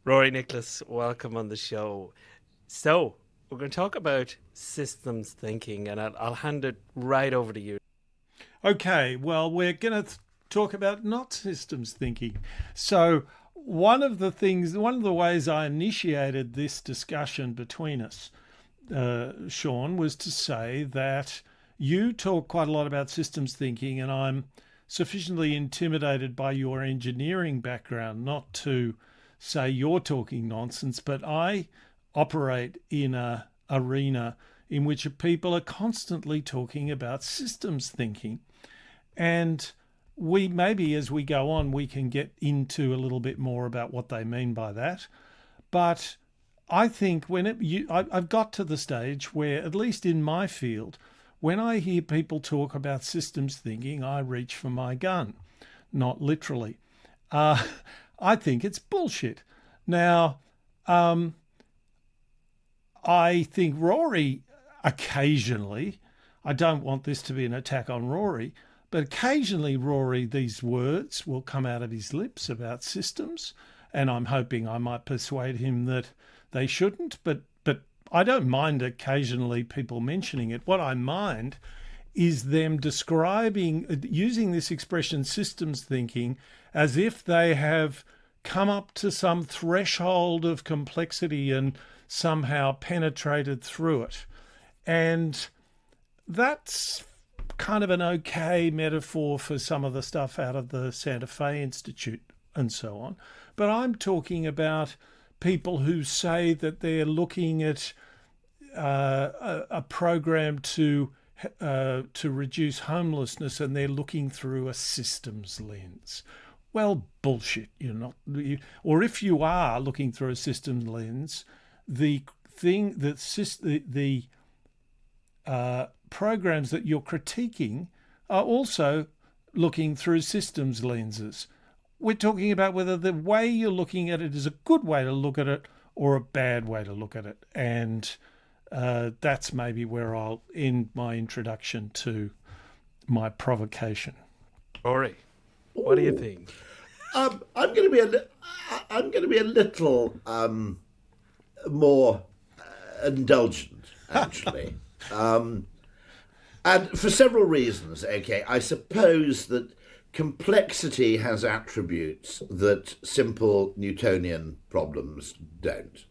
Rory, Nicholas, welcome on the show. So, we're going to talk about systems thinking, and I'll hand it right over to you. Okay, well, we're going to talk about not systems thinking. So, one of the ways I initiated this discussion between us, Sean, was to say that you talk quite a lot about systems thinking, and I'm sufficiently intimidated by your engineering background not to say you're talking nonsense, but I operate in a arena in which people are constantly talking about systems thinking. And we maybe as we go on, we can get into a little bit more about what they mean by that. But I think I've got to the stage where, at least in my field, when I hear people talk about systems thinking, I reach for my gun, not literally. I think it's bullshit. Now, I think Rory occasionally, I don't want this to be an attack on Rory, but occasionally Rory, these words will come out of his lips about systems, and I'm hoping I might persuade him that they shouldn't, but I don't mind occasionally people mentioning it. What I mind is them using this expression systems thinking as if they have come up to some threshold of complexity and somehow penetrated through it. And that's kind of an okay metaphor for some of the stuff out of the Santa Fe Institute and so on. But I'm talking about people who say that they're looking at a program to reduce homelessness, and they're looking through a systems lens. Well, bullshit. You're not. Or if you are looking through a systems lens, the thing that the programs that you're critiquing are also looking through systems lenses. We're talking about whether the way you're looking at it is a good way to look at it or a bad way to look at it. And that's maybe where I'll end my introduction to my provocation. Rory, what do you think? I'm going to be a little more indulgent, actually, and for several reasons. Okay, I suppose that complexity has attributes that simple Newtonian problems don't.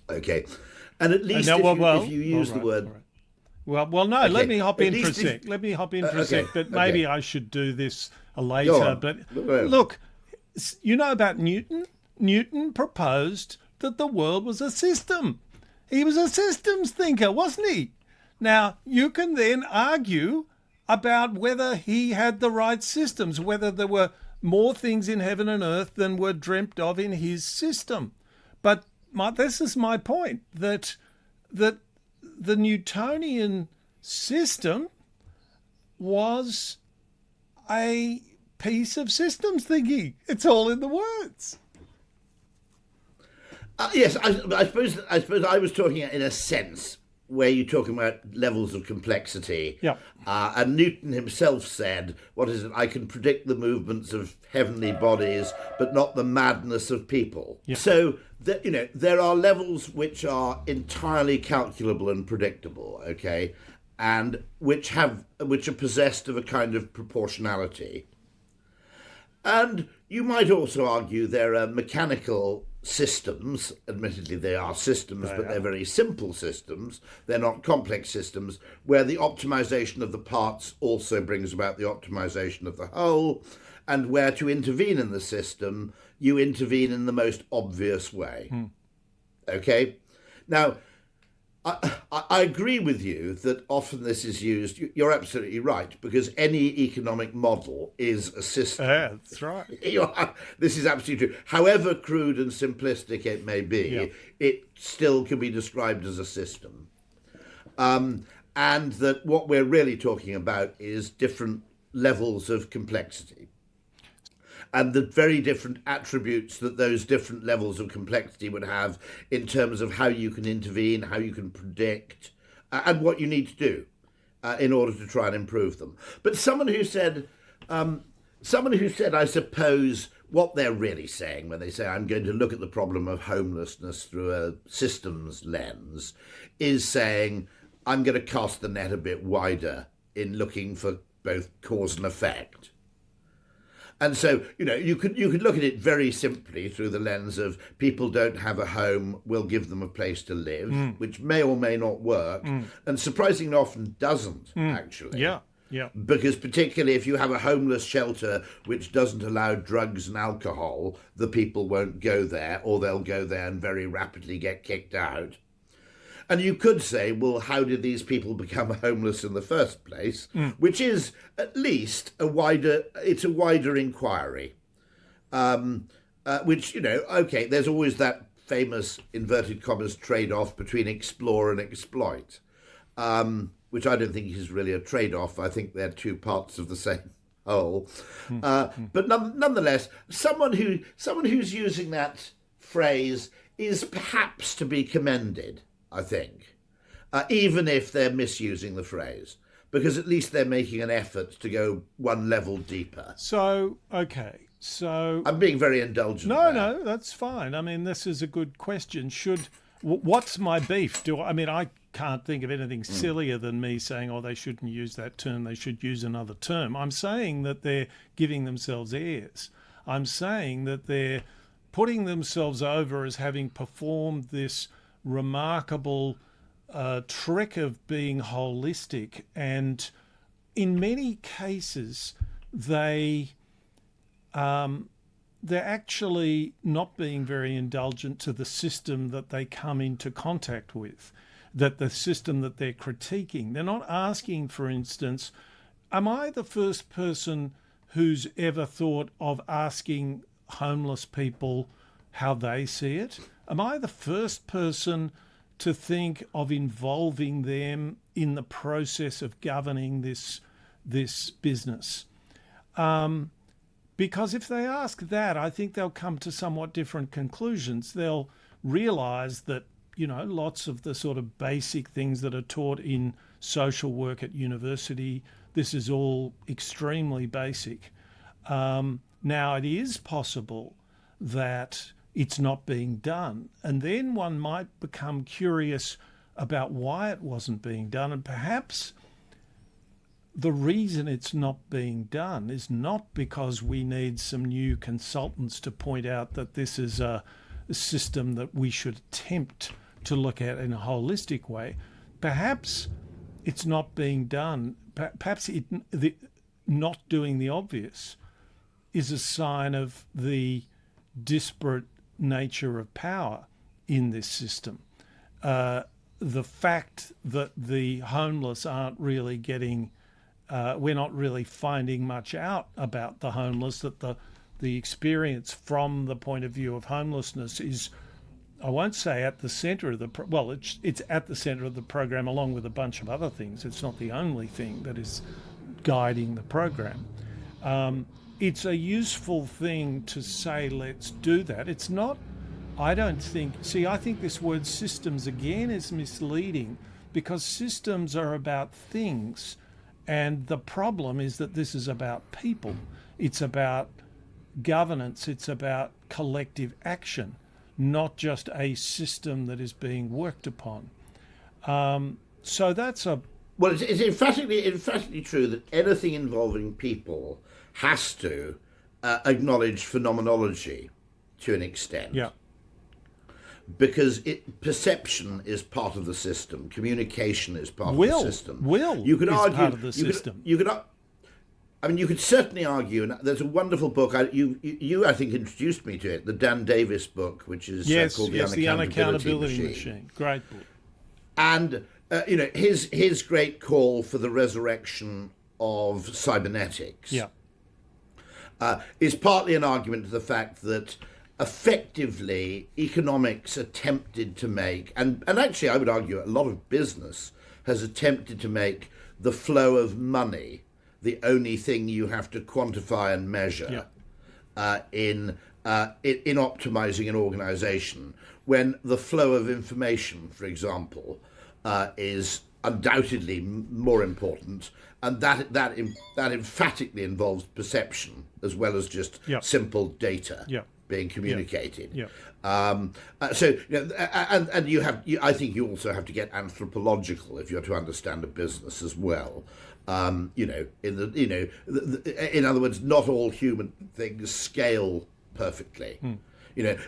Okay, and at least if you use the word. Right. Well, no. Okay. Let me hop in for a sec. But maybe I should do this later. But look, you know about Newton? Newton proposed that the world was a system. He was a systems thinker, wasn't he? Now, you can then argue about whether he had the right systems, whether there were more things in heaven and earth than were dreamt of in his system. But this is my point, that the Newtonian system was a piece of systems thinking. It's all in the words. Yes, I suppose I was talking in a sense where you're talking about levels of complexity. Yeah. And Newton himself said, what is it? I can predict the movements of heavenly bodies, but not the madness of people. Yeah. So, there are levels which are entirely calculable and predictable, okay, and which are possessed of a kind of proportionality. And you might also argue there are mechanical systems. Admittedly, they are systems, but they're very simple systems. They're not complex systems, where the optimization of the parts also brings about the optimization of the whole, and where to intervene in the system, you intervene in the most obvious way. Okay? Now, I agree with you that often this is used. You're absolutely right, because any economic model is a system. Yeah, that's right. This is absolutely true. However crude and simplistic it may be, it still can be described as a system. And that what we're really talking about is different levels of complexity, and the very different attributes that those different levels of complexity would have in terms of how you can intervene, how you can predict, and what you need to do in order to try and improve them. But someone who said, someone who said, I suppose, what they're really saying when they say, I'm going to look at the problem of homelessness through a systems lens, is saying, I'm going to cast the net a bit wider in looking for both cause and effect. And so, you could look at it very simply through the lens of people don't have a home, we'll give them a place to live, which may or may not work, and surprisingly often doesn't, actually. Yeah, yeah. Because particularly if you have a homeless shelter which doesn't allow drugs and alcohol, the people won't go there, or they'll go there and very rapidly get kicked out. And you could say, well, how did these people become homeless in the first place? Which is at least a wider inquiry. Which, okay, there's always that famous, inverted commas, trade-off between explore and exploit, which I don't think is really a trade-off. I think they're two parts of the same whole. But nonetheless, someone who's using that phrase is perhaps to be commended, I think, even if they're misusing the phrase, because at least they're making an effort to go one level deeper. So, okay. So I'm being very indulgent. No, that's fine. I mean, this is a good question. What's my beef? I can't think of anything sillier than me saying, oh, they shouldn't use that term, they should use another term. I'm saying that they're giving themselves airs. I'm saying that they're putting themselves over as having performed this remarkable trick of being holistic, and in many cases they're actually not being very indulgent to the system that they come into contact with, that the system that they're critiquing. They're not asking, for instance, am I the first person who's ever thought of asking homeless people how they see it? Am I the first person to think of involving them in the process of governing this business? Because if they ask that, I think they'll come to somewhat different conclusions. They'll realise that, lots of the sort of basic things that are taught in social work at university, this is all extremely basic. Now, it is possible that it's not being done. And then one might become curious about why it wasn't being done. And perhaps the reason it's not being done is not because we need some new consultants to point out that this is a system that we should attempt to look at in a holistic way. Perhaps it's not being done. Perhaps not doing the obvious is a sign of the disparate nature of power in this system. The fact that the homeless aren't really getting, we're not really finding much out about the homeless, that the experience from the point of view of homelessness is, I won't say at the centre of it's at the centre of the program along with a bunch of other things. It's not the only thing that is guiding the program. It's a useful thing to say, let's do that. It's not, I think this word systems again is misleading, because systems are about things, and the problem is that this is about people. It's about governance, it's about collective action, not just a system that is being worked upon. So that's a... Well, it's emphatically true that anything involving people has to acknowledge phenomenology to an extent. Yeah. Because perception is part of the system, communication is part of the system. You could argue part of the system. You could certainly argue, and there's a wonderful book. You I think introduced me to it, the Dan Davis book, which is called The Unaccountability Machine. Great book. And his great call for the resurrection of cybernetics. Yeah. Is partly an argument to the fact that effectively economics attempted to make, and actually I would argue a lot of business has attempted to make the flow of money the only thing you have to quantify and measure in optimizing an organization, when the flow of information, for example, is undoubtedly more important, and that emphatically involves perception as well as just simple data being communicated. So, I think you also have to get anthropological if you're to understand a business as well. In other words, not all human things scale perfectly.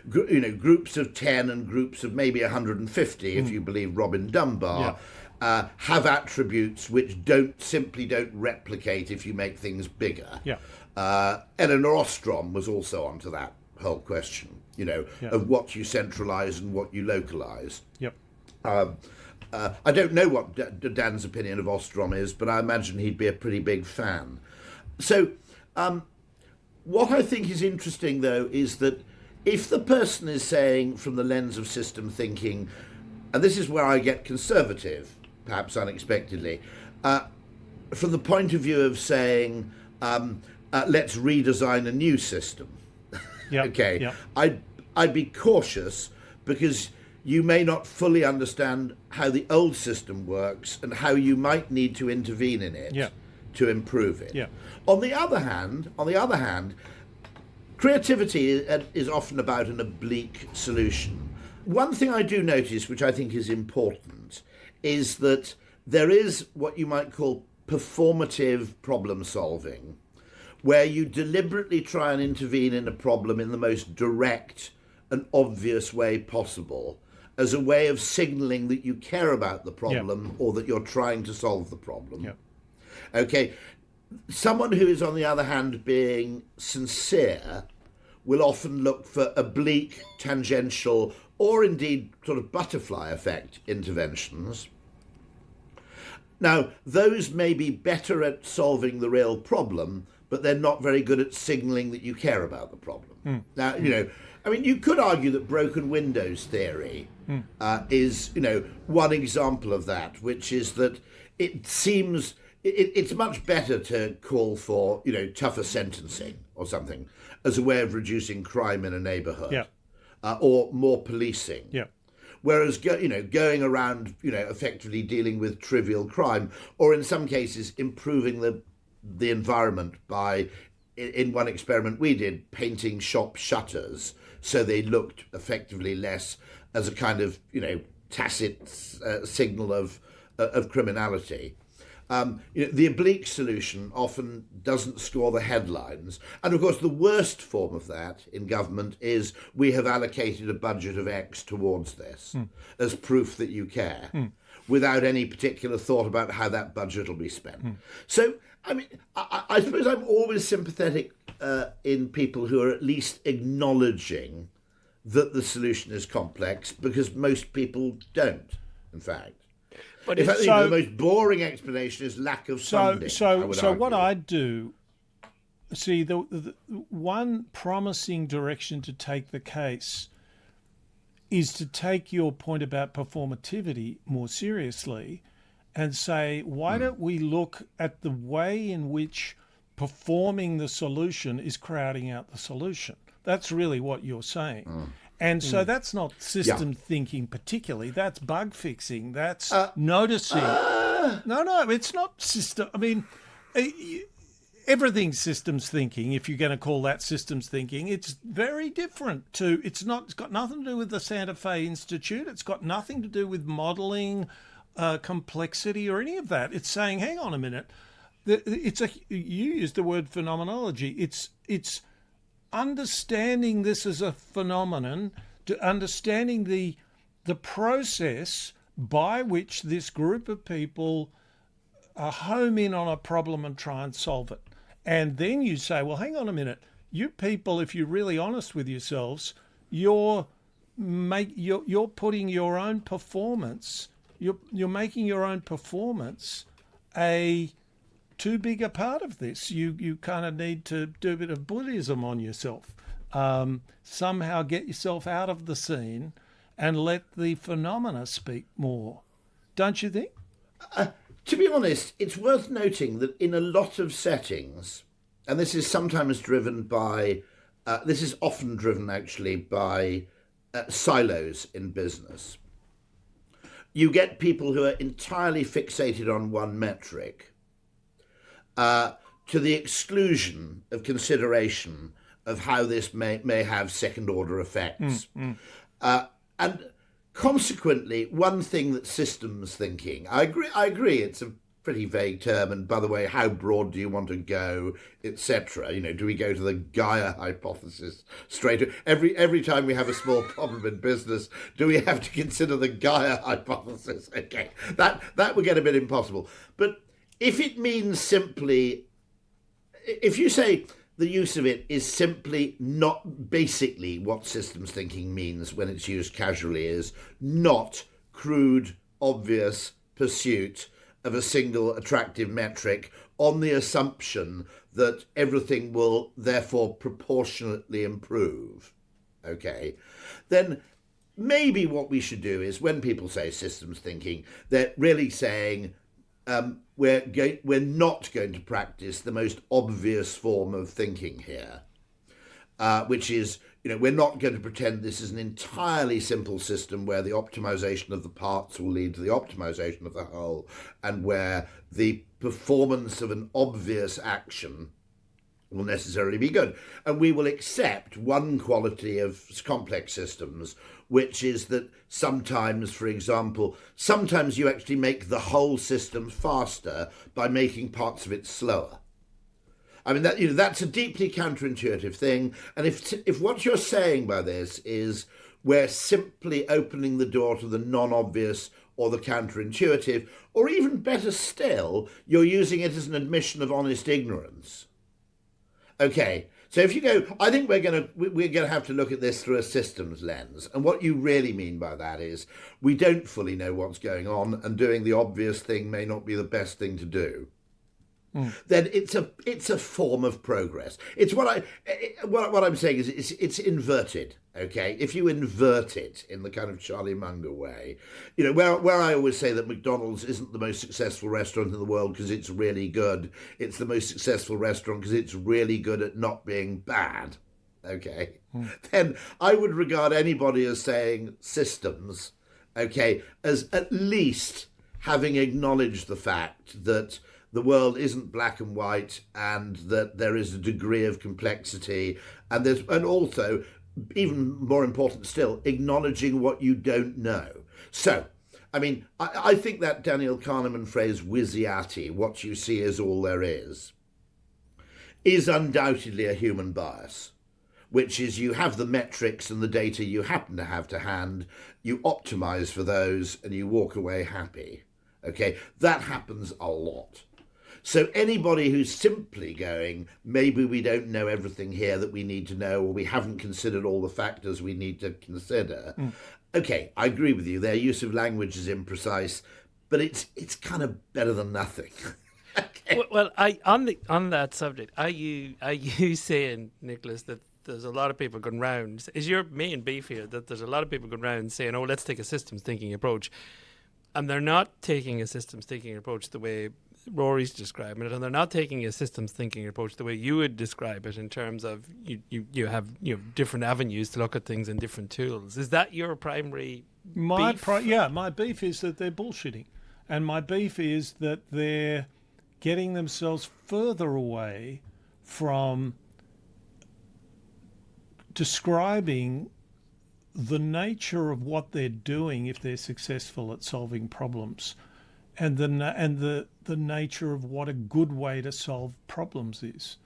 Groups of 10 and groups of maybe 150, if you believe Robin Dunbar, have attributes which don't replicate if you make things bigger. Eleanor Ostrom was also onto that whole question, of what you centralise and what you localise. I don't know what Dan's opinion of Ostrom is, but I imagine he'd be a pretty big fan. So what I think is interesting, though, is that if the person is saying from the lens of system thinking, and this is where I get conservative, perhaps unexpectedly, from the point of view of saying, let's redesign a new system. I'd be cautious, because you may not fully understand how the old system works and how you might need to intervene in it to improve it. On the other hand, creativity is often about an oblique solution. One thing I do notice, which I think is important, is that there is what you might call performative problem solving, where you deliberately try and intervene in a problem in the most direct and obvious way possible, as a way of signalling that you care about the problem or that you're trying to solve the problem. Someone who is, on the other hand, being sincere will often look for oblique, tangential, or indeed sort of butterfly effect interventions. Now, those may be better at solving the real problem, but they're not very good at signalling that you care about the problem. Now, you could argue that broken windows theory is, one example of that, which is that it seems it's much better to call for, tougher sentencing or something as a way of reducing crime in a neighbourhood, or more policing. Whereas, going around, effectively dealing with trivial crime, or in some cases improving the environment by, in one experiment we did, painting shop shutters so they looked effectively less as a kind of, tacit signal of criminality. The oblique solution often doesn't score the headlines. And of course, the worst form of that in government is we have allocated a budget of X towards this as proof that you care, without any particular thought about how that budget will be spent. So, I suppose I'm always sympathetic in people who are at least acknowledging that the solution is complex, because most people don't, in fact. But in fact, the most boring explanation is lack of funding. So what I do, see, the one promising direction to take the case is to take your point about performativity more seriously and say, why don't we look at the way in which performing the solution is crowding out the solution? That's really what you're saying. And so that's not system thinking particularly. That's bug fixing. That's noticing. No, it's not system. Everything's systems thinking. If you're going to call that systems thinking, it's very different to. It's got nothing to do with the Santa Fe Institute. It's got nothing to do with modelling complexity or any of that. It's saying, hang on a minute. You used the word phenomenology. It's understanding this as a phenomenon, to understanding the process by which this group of people home in on a problem and try and solve it. And then you say, well, hang on a minute. You people, if you're really honest with yourselves, you're putting your own performance, you're making your own performance a too big a part of this. You kind of need to do a bit of Buddhism on yourself. Somehow get yourself out of the scene and let the phenomena speak more. Don't you think? To be honest, it's worth noting that in a lot of settings, and this is sometimes driven by, this is often driven actually by silos in business. you get people who are entirely fixated on one metric, to the exclusion of consideration of how this may have second-order effects. And consequently, one thing that systems thinking, I agree, it's a pretty vague term, and by the way, how broad do you want to go, etc. Do we go to the Gaia hypothesis straight? Every time we have a small problem in business, do we have to consider the Gaia hypothesis? Okay, that would get a bit impossible. But if it means simply, if you say the use of it is simply not, basically what systems thinking means when it's used casually is not crude, obvious pursuit of a single attractive metric on the assumption that everything will therefore proportionately improve, okay, then maybe what we should do is, when people say systems thinking, they're really saying we're not going to practice the most obvious form of thinking here, which is, we're not going to pretend this is an entirely simple system where the optimization of the parts will lead to the optimization of the whole, and where the performance of an obvious action will necessarily be good. And we will accept one quality of complex systems, which is that sometimes, for example, sometimes you actually make the whole system faster by making parts of it slower. I mean, that's a deeply counterintuitive thing. And if what you're saying by this is we're simply opening the door to the non-obvious or the counterintuitive, or even better still, you're using it as an admission of honest ignorance. Okay, so if you go, I think we're going to have to look at this through a systems lens. And what you really mean by that is we don't fully know what's going on, and doing the obvious thing may not be the best thing to do. Then it's a form of progress. It's what I'm saying is it's inverted. Okay, if you invert it in the kind of Charlie Munger way, where I always say that McDonald's isn't the most successful restaurant in the world because it's really good. It's the most successful restaurant because it's really good at not being bad. Okay, then I would regard anybody as saying systems, okay, as at least having acknowledged the fact that the world isn't black and white, and that there is a degree of complexity, and also, even more important still, acknowledging what you don't know. So, I mean, I think that Daniel Kahneman phrase, "Wiziati," what you see is all there is undoubtedly a human bias, which is you have the metrics and the data you happen to have to hand, you optimize for those, and you walk away happy. Okay, that happens a lot. So anybody who's simply going, maybe we don't know everything here that we need to know, or we haven't considered all the factors we need to consider. Okay, I agree with you. Their use of language is imprecise, but it's kind of better than nothing. Okay. Well, on that subject, are you saying, Nicholas, that there's a lot of people going round? Is your main beef here that there's a lot of people going round saying, "Oh, let's take a systems thinking approach," and they're not taking a systems thinking approach the way Rory's describing it, and they're not taking a systems thinking approach the way you would describe it, in terms of you have different avenues to look at things and different tools. Is that your primary beef? My beef is that they're bullshitting, and my beef is that they're getting themselves further away from describing the nature of what they're doing if they're successful at solving problems, and the nature of what a good way to solve problems is.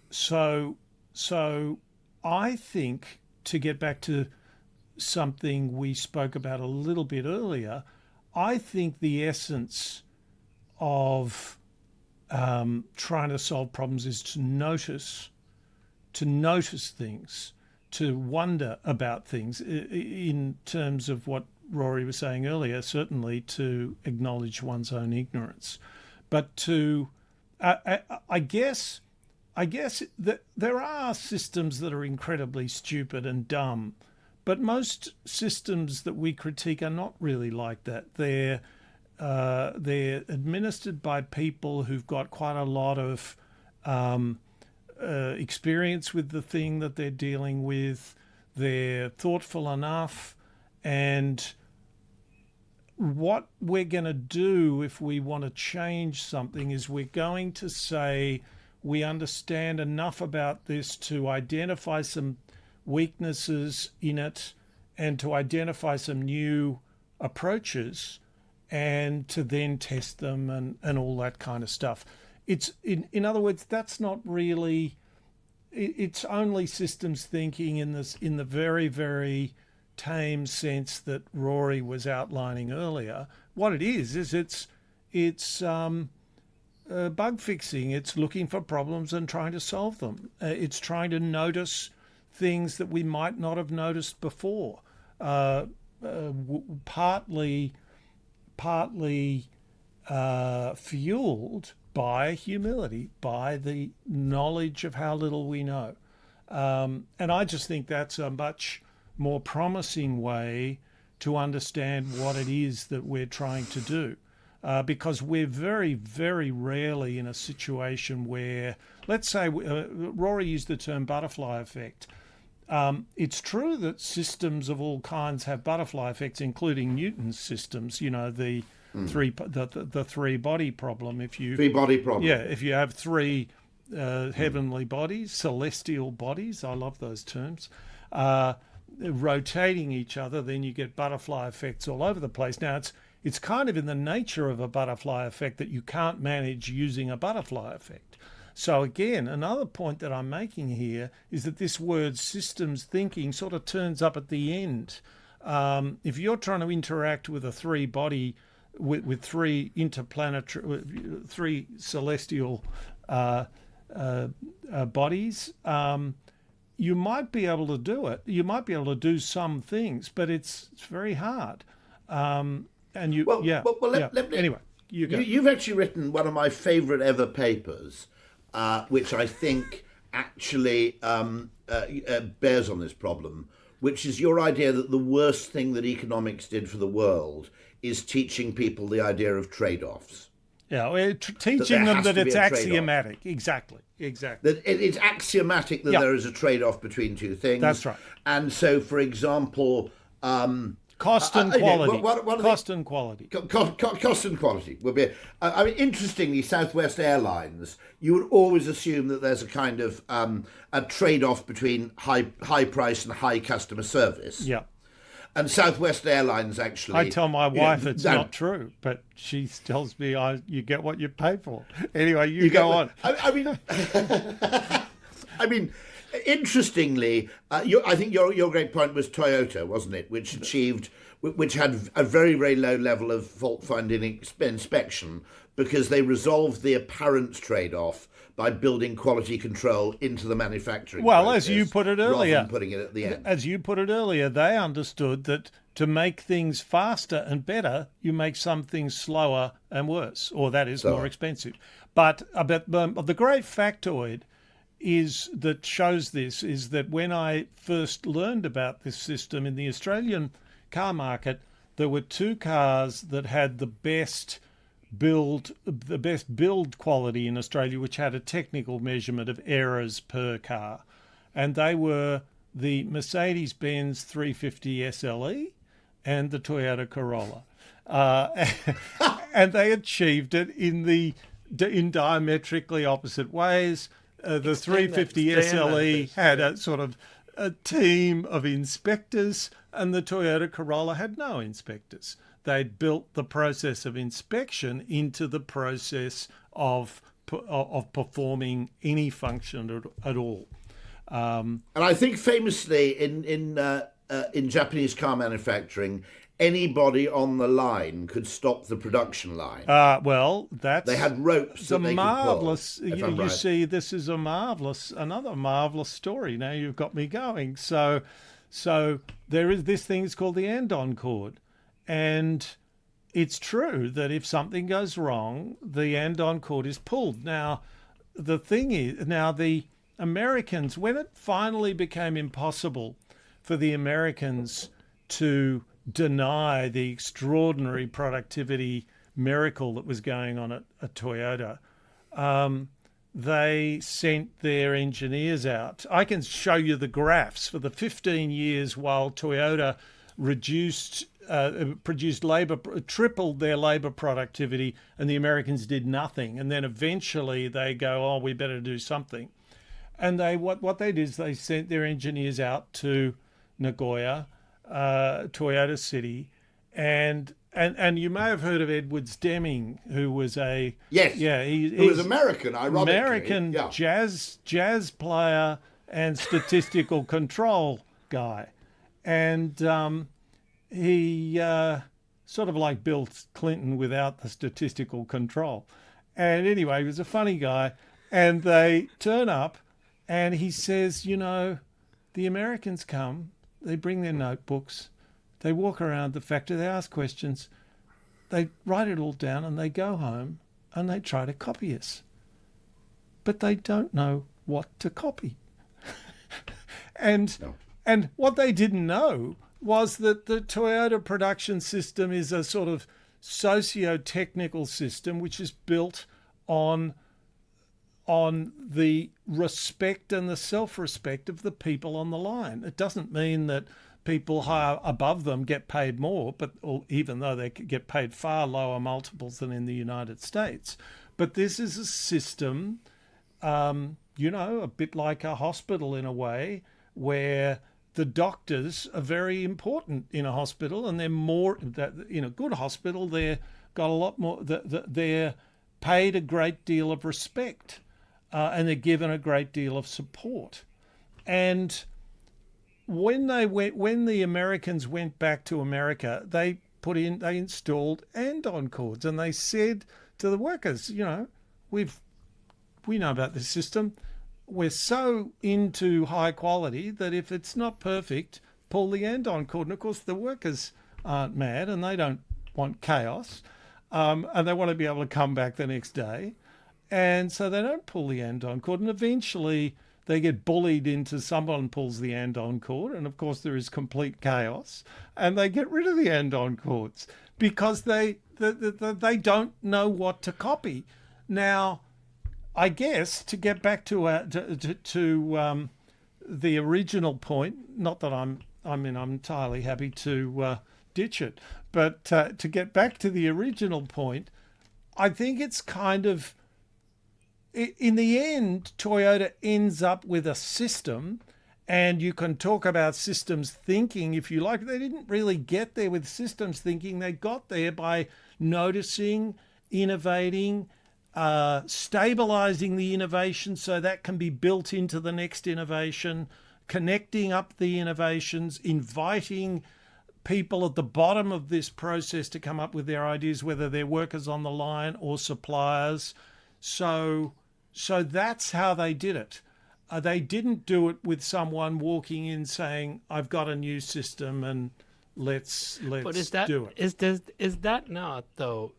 So I think, to get back to something we spoke about a little bit earlier, I think the essence of trying to solve problems is to notice things, to wonder about things, in terms of what Rory was saying earlier, certainly to acknowledge one's own ignorance. But I guess that there are systems that are incredibly stupid and dumb, but most systems that we critique are not really like that. They're administered by people who've got quite a lot of experience with the thing that they're dealing with. They're thoughtful enough, And what we're going to do if we want to change something is we're going to say we understand enough about this to identify some weaknesses in it and to identify some new approaches and to then test them and all that kind of stuff. It's in other words, that's not really, it's only systems thinking in the very, very tame sense that Rory was outlining earlier. What it is it's bug fixing. It's looking for problems and trying to solve them. It's trying to notice things that we might not have noticed before. Partly fueled by humility, by the knowledge of how little we know. And I just think that's a much more promising way to understand what it is that we're trying to do. Because we're very, very rarely in a situation where, let's say, Rory used the term butterfly effect. It's true that systems of all kinds have butterfly effects, including Newton's systems. You know, the three body problem. Three body problem. Yeah, if you have three heavenly bodies, celestial bodies. I love those terms. Rotating each other, then you get butterfly effects all over the place. Now, it's kind of in the nature of a butterfly effect that you can't manage using a butterfly effect. So again, another point that I'm making here is that this word systems thinking sort of turns up at the end. If you're trying to interact with a three-body, with three interplanetary, three celestial bodies, you might be able to do it. You might be able to do some things, but it's very hard. And you, anyway, you go. You've actually written one of my favourite ever papers, which I think actually bears on this problem, which is your idea that the worst thing that economics did for the world is teaching people the idea of trade-offs. Yeah, we're teaching them that it's axiomatic. Exactly. That it's axiomatic that there is a trade-off between two things. That's right. And so, for example, cost and quality. Cost and quality. Cost and quality will be. I mean, interestingly, Southwest Airlines, you would always assume that there's a kind of a trade-off between high price and high customer service. Yeah. And Southwest Airlines actually. I tell my wife it's not true, but she tells me you get what you pay for. Anyway, you go on. I mean, interestingly, I think your great point was Toyota, wasn't it? Which had a very, very low level of fault-finding inspection because they resolved the apparent trade-off by building quality control into the manufacturing process, as you put it earlier, rather than putting it at the end. As you put it earlier, they understood that to make things faster and better, you make some things slower and worse, or that is more expensive. But the great factoid that shows this is that when I first learned about this system in the Australian car market, there were two cars that had the best build quality in Australia, which had a technical measurement of errors per car, and they were the Mercedes-Benz 350 SLE and the Toyota Corolla, and they achieved it in diametrically opposite ways. The 350 SLE had a sort of a team of inspectors, and the Toyota Corolla had no inspectors. They'd built the process of inspection into the process of performing any function at all. And I think famously in Japanese car manufacturing, anybody on the line could stop the production line. They had ropes that they marvelous. Could pull, you see, this is another marvelous story. Now you've got me going. So there is this thing called the andon cord. And it's true that if something goes wrong, the andon cord is pulled. Now, the thing is, the Americans, when it finally became impossible for the Americans to deny the extraordinary productivity miracle that was going on at Toyota, they sent their engineers out. I can show you the graphs for the 15 years while Toyota tripled their labour productivity, and the Americans did nothing. And then eventually they go, oh, we better do something. And what they did is they sent their engineers out to Nagoya, Toyota City, and you may have heard of Edwards Deming, who was he was American, ironically, jazz player and statistical control guy, and he sort of like Bill Clinton without the statistical control. And anyway, he was a funny guy, and they turn up, and he says, the Americans come, they bring their notebooks, they walk around the factory, they ask questions, they write it all down, and they go home and they try to copy us. But they don't know what to copy. And what they didn't know was that the Toyota production system is a sort of socio-technical system which is built on the respect and the self-respect of the people on the line. It doesn't mean that people higher above them get paid more, even though they get paid far lower multiples than in the United States. But this is a system, a bit like a hospital in a way, where the doctors are very important in a hospital, and they're more in a good hospital. They're got a lot more. They're paid a great deal of respect, and they're given a great deal of support. And when the Americans went back to America, they installed andon cords, and they said to the workers, we know about this system. We're so into high quality that if it's not perfect, pull the andon cord. And of course, the workers aren't mad, and they don't want chaos, and they want to be able to come back the next day. And so they don't pull the andon cord, and eventually they get bullied into someone pulls the andon cord, and of course there is complete chaos, and they get rid of the andon cords because they don't know what to copy. Now, I guess to get back to the original point, not that I'm entirely happy to ditch it, but to get back to the original point, I think it's kind of, in the end, Toyota ends up with a system, and you can talk about systems thinking if you like. They didn't really get there with systems thinking. They got there by noticing, innovating, stabilizing the innovation so that can be built into the next innovation, connecting up the innovations, inviting people at the bottom of this process to come up with their ideas, whether they're workers on the line or suppliers. So that's how they did it. They didn't do it with someone walking in saying, "I've got a new system and let's do it." Is that not though,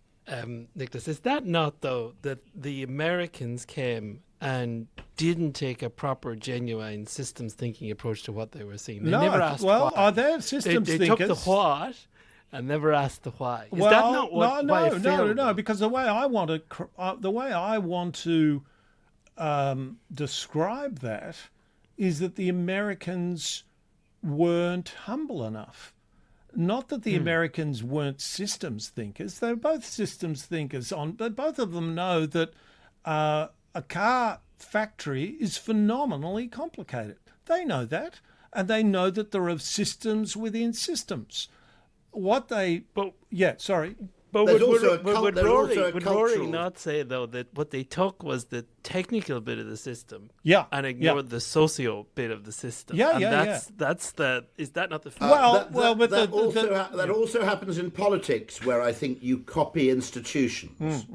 Nicholas? Is that not though that the Americans came and didn't take a proper, genuine systems thinking approach to what they were seeing? They never asked why. Are they systems they thinkers? They took the what and never asked the why. Is that not why it failed? No, because the way I want to describe that is that the Americans weren't humble enough. Not that the Americans weren't systems thinkers. They were both systems thinkers. But both of them know that a car factory is phenomenally complicated. They know that, and they know that there are systems within systems. But would Rory not say, though, that what they took was the technical bit of the system and ignored the socio bit of the system? Is that not the fact? That also happens in politics, where I think you copy institutions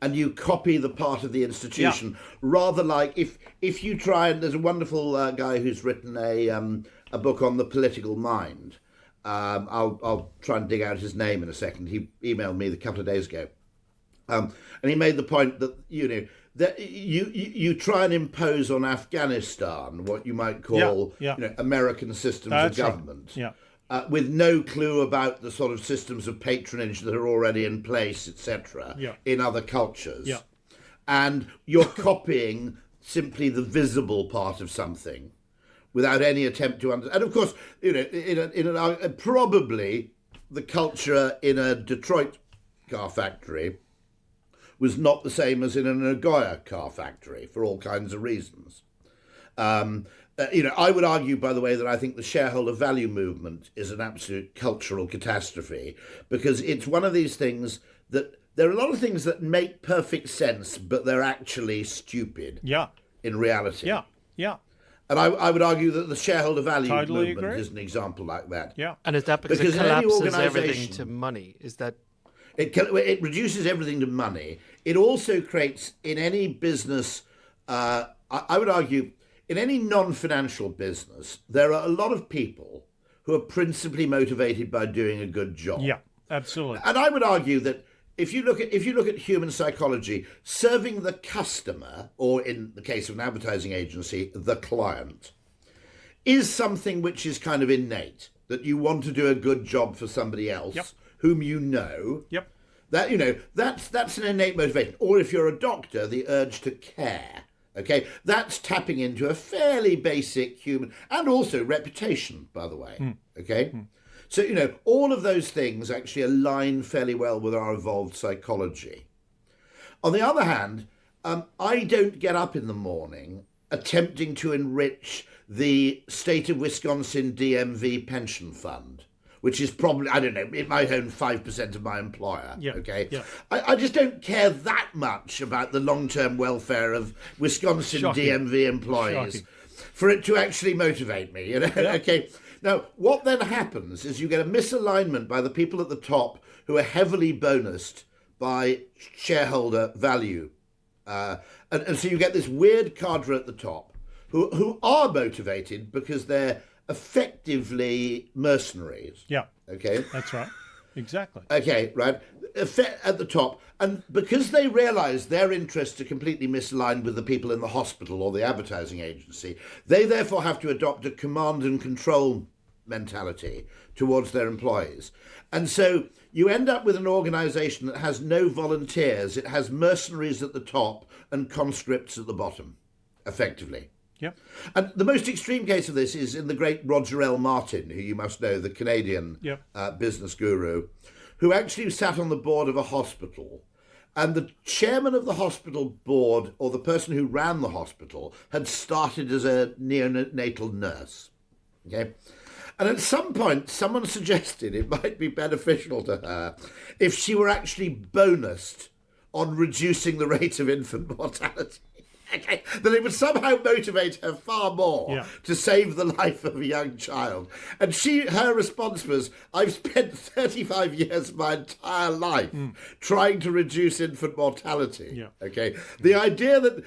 and you copy the part of the institution, rather like if you try, and there's a wonderful guy who's written a book on the political mind. I'll try and dig out his name in a second. He emailed me a couple of days ago, and he made the point that that you try and impose on Afghanistan what you might call American systems of government, with no clue about the sort of systems of patronage that are already in place, etc., in other cultures, and you're copying simply the visible part of something, without any attempt to understand. And of course, probably the culture in a Detroit car factory was not the same as in a Nagoya car factory for all kinds of reasons. I would argue, by the way, that I think the shareholder value movement is an absolute cultural catastrophe, because it's one of these things that there are a lot of things that make perfect sense, but they're actually stupid. Yeah. In reality. Yeah. Yeah. And I would argue that the shareholder value movement agree. is an example like that. Yeah. And is that because it collapses everything to money? Is that it reduces everything to money? It also creates in any business. I would argue in any non-financial business, there are a lot of people who are principally motivated by doing a good job. Yeah, absolutely. And I would argue that if you look at human psychology, serving the customer, or in the case of an advertising agency, the client, is something which is kind of innate, that you want to do a good job for somebody else, yep, whom you know. Yep. That's an innate motivation. Or if you're a doctor, the urge to care. Okay, that's tapping into a fairly basic human, and also reputation, by the way. Okay. So, all of those things actually align fairly well with our evolved psychology. On the other hand, I don't get up in the morning attempting to enrich the state of Wisconsin DMV pension fund, which is probably, I don't know, it might own 5% of my employer. Yeah. Okay. Yeah. I just don't care that much about the long-term welfare of Wisconsin Shocking. DMV employees Shocking. for it to actually motivate me. Yeah. Okay. Now, what then happens is you get a misalignment by the people at the top who are heavily bonused by shareholder value. And so you get this weird cadre at the top who are motivated because they're effectively mercenaries. Yeah. Okay. That's right. Exactly. Okay, right. At the top. And because they realise their interests are completely misaligned with the people in the hospital or the advertising agency, they therefore have to adopt a command and control mentality towards their employees. And so you end up with an organisation that has no volunteers. It has mercenaries at the top and conscripts at the bottom, effectively. Yep. And the most extreme case of this is in the great Roger L. Martin, who you must know, the Canadian business guru, who actually sat on the board of a hospital. And the chairman of the hospital board, or the person who ran the hospital, had started as a neonatal nurse. Okay. And at some point, someone suggested it might be beneficial to her if she were actually bonused on reducing the rate of infant mortality. Okay, that it would somehow motivate her far more to save the life of a young child. And her response was, I've spent 35 years of my entire life trying to reduce infant mortality. Yeah. Okay, the idea that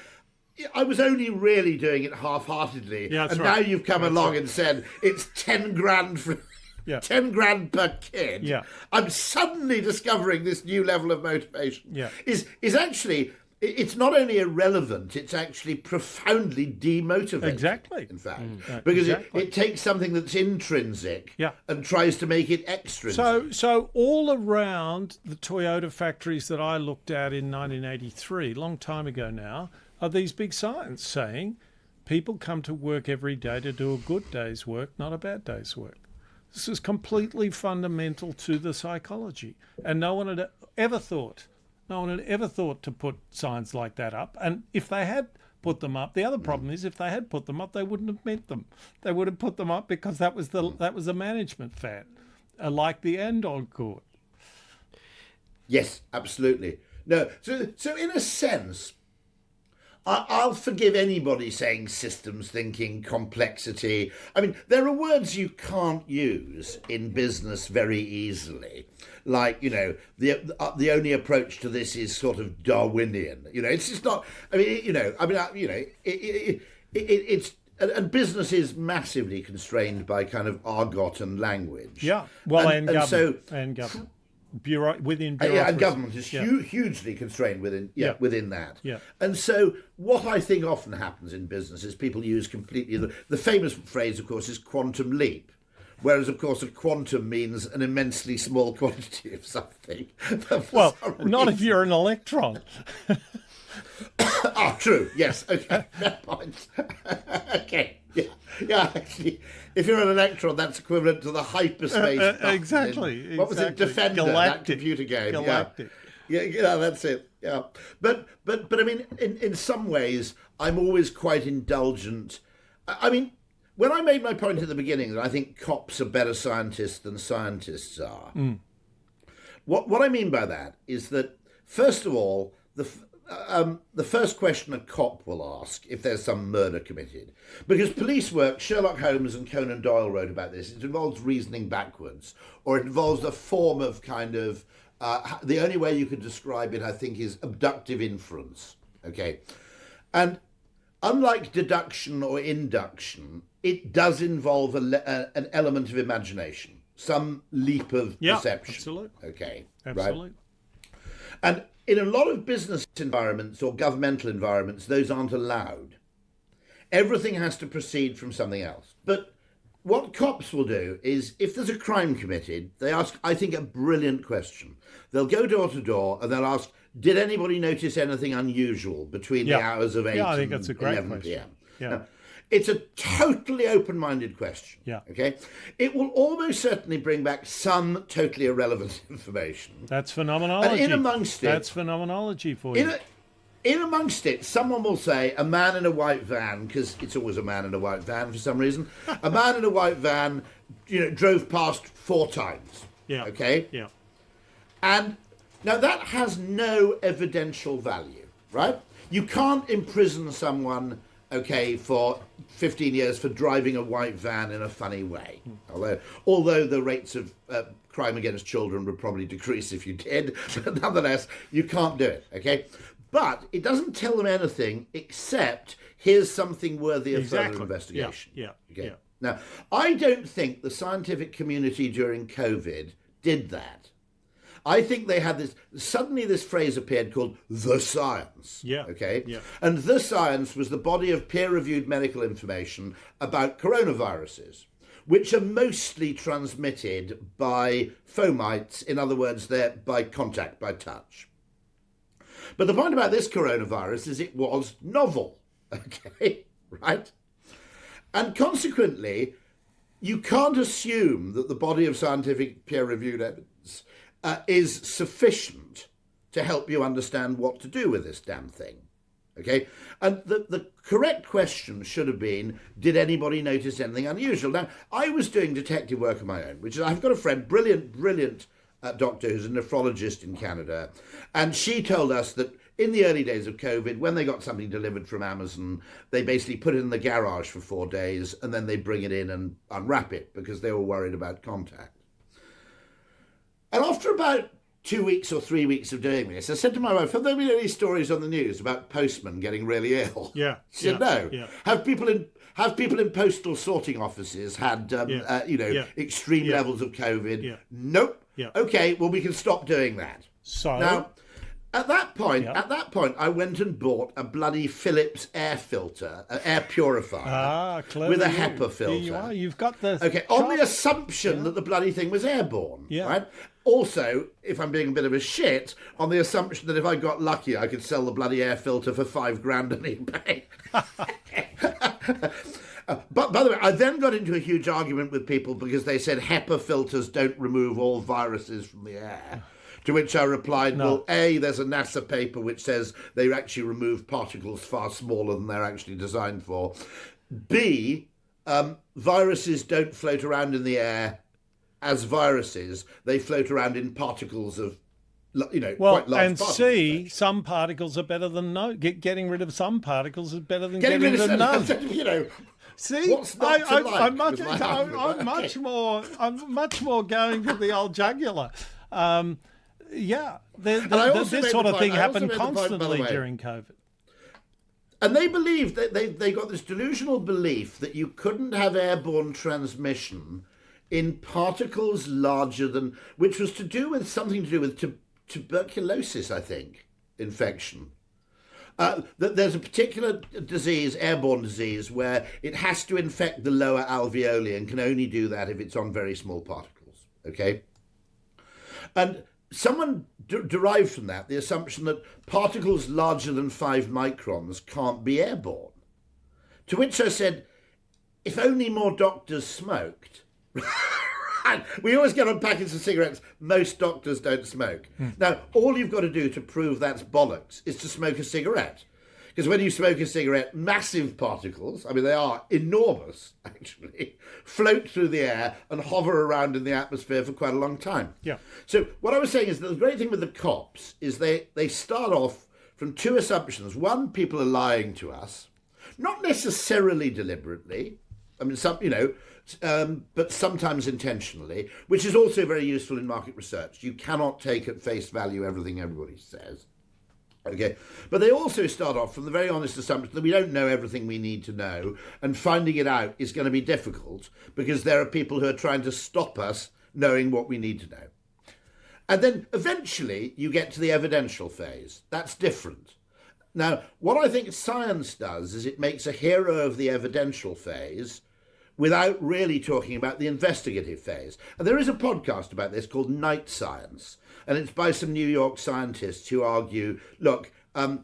I was only really doing it half-heartedly, and now you've come along and said it's 10 grand for 10 grand per kid. Yeah. I'm suddenly discovering this new level of motivation. Yeah. Is actually, it's not only irrelevant, it's actually profoundly demotivating. Exactly. In fact, because it takes something that's intrinsic and tries to make it extrinsic. So all around the Toyota factories that I looked at in 1983, long time ago now, are these big signs saying people come to work every day to do a good day's work, not a bad day's work. This is completely fundamental to the psychology. And no one had ever thought to put signs like that up. And if they had put them up, the other problem is if they had put them up, they wouldn't have meant them. They would have put them up because that was the management fad, like the Andon court. Yes, absolutely. No, so in a sense, I'll forgive anybody saying systems thinking, complexity. I mean, there are words you can't use in business very easily. Like, the only approach to this is sort of Darwinian. It's just not. It's and business is massively constrained by kind of argot and language. Yeah, well, and government. So, and government. Within bureaucracy. And government is hugely constrained within that. Yeah. And so what I think often happens in business is people use completely the famous phrase, of course, is quantum leap. Whereas, of course, a quantum means an immensely small quantity of something. Well, not if you're an electron. True. Yes. Okay. Fair point. Okay. Yeah. Yeah. Actually, if you're an electron, that's equivalent to the hyperspace. Exactly. What was it? Defender. That computer game. Galactic. Yeah. That's it. Yeah. But I mean, in some ways, I'm always quite indulgent. I mean, when I made my point at the beginning that I think cops are better scientists than scientists are, what I mean by that is that, first of all, the first question a cop will ask if there's some murder committed, because police work, Sherlock Holmes and Conan Doyle wrote about this, it involves reasoning backwards, or it involves a form of kind of, the only way you could describe it, I think, is abductive inference, okay? And unlike deduction or induction, it does involve an element of imagination, some leap of perception. Absolutely. Okay. Absolutely. Right? And in a lot of business environments or governmental environments, those aren't allowed. Everything has to proceed from something else. But what cops will do is, if there's a crime committed, they ask, I think, a brilliant question. They'll go door to door and they'll ask, did anybody notice anything unusual between the hours of 8 I think that's a and great 11 question. p.m.? Yeah. Now, it's a totally open-minded question. Yeah. Okay. It will almost certainly bring back some totally irrelevant information. That's phenomenology. And in amongst it, that's phenomenology for you. In amongst it, someone will say a man in a white van, because it's always a man in a white van for some reason. A man in a white van, drove past 4 times. Yeah. Okay. Yeah. And now that has no evidential value, right? You can't imprison someone, for 15 years for driving a white van in a funny way. Although the rates of crime against children would probably decrease if you did, but nonetheless, you can't do it, okay? But it doesn't tell them anything except here's something worthy of further investigation. Yeah. Okay. Now, I don't think the scientific community during COVID did that. I think they had this phrase appeared called the science. Yeah. Okay. Yeah. And the science was the body of peer-reviewed medical information about coronaviruses, which are mostly transmitted by fomites. In other words, they're by contact, by touch. But the point about this coronavirus is it was novel. Okay. Right. And consequently, you can't assume that the body of scientific peer-reviewed evidence is sufficient to help you understand what to do with this damn thing. Okay? And the correct question should have been, did anybody notice anything unusual? Now, I was doing detective work of my own, which is, I've got a friend, brilliant doctor who's a nephrologist in Canada, and she told us that in the early days of COVID, when they got something delivered from Amazon, they basically put it in the garage for 4 days, and then they bring it in and unwrap it because they were worried about contact. And after about 2 weeks or 3 weeks of doing this, I said to my wife, have there been any stories on the news about postmen getting really ill? Yeah. She said, no. Yeah. Have people in postal sorting offices had, extreme levels of COVID? Yeah. Nope. Yeah. Okay, well, we can stop doing that. So now, at that point, I went and bought a bloody Philips air filter, an air purifier, with a HEPA filter. Here you are. You've got the on the assumption that the bloody thing was airborne. Yeah. Right. Also, if I'm being a bit of a shit, on the assumption that if I got lucky, I could sell the bloody air filter for $5,000 on eBay. But by the way, I then got into a huge argument with people because they said HEPA filters don't remove all viruses from the air. To which I replied, well, A, there's a NASA paper which says they actually remove particles far smaller than they're actually designed for. B, viruses don't float around in the air as viruses. They float around in particles of, quite large particles. C, some particles are better than getting rid of some particles is better than getting rid of none. See, I'm much more going to the old jugular. This sort of thing happened constantly during COVID. And they believed that they got this delusional belief that you couldn't have airborne transmission in particles larger than, which was something to do with tuberculosis, I think, infection. That there's a particular disease, airborne disease, where it has to infect the lower alveoli and can only do that if it's on very small particles. Okay, and someone derived from that the assumption that particles larger than 5 microns can't be airborne. To which I said, if only more doctors smoked. We always get on packets of cigarettes, most doctors don't smoke. Now, all you've got to do to prove that's bollocks is to smoke a cigarette. Because when you smoke a cigarette, massive particles, I mean, they are enormous, actually, float through the air and hover around in the atmosphere for quite a long time. Yeah. So what I was saying is that the great thing with the cops is they start off from 2 assumptions. One, people are lying to us, not necessarily deliberately. I mean, but sometimes intentionally, which is also very useful in market research. You cannot take at face value everything everybody says. Okay, but they also start off from the very honest assumption that we don't know everything we need to know, and finding it out is going to be difficult because there are people who are trying to stop us knowing what we need to know. And then eventually you get to the evidential phase. That's different. Now, what I think science does is it makes a hero of the evidential phase without really talking about the investigative phase. And there is a podcast about this called Night Science, and it's by some New York scientists who argue, look,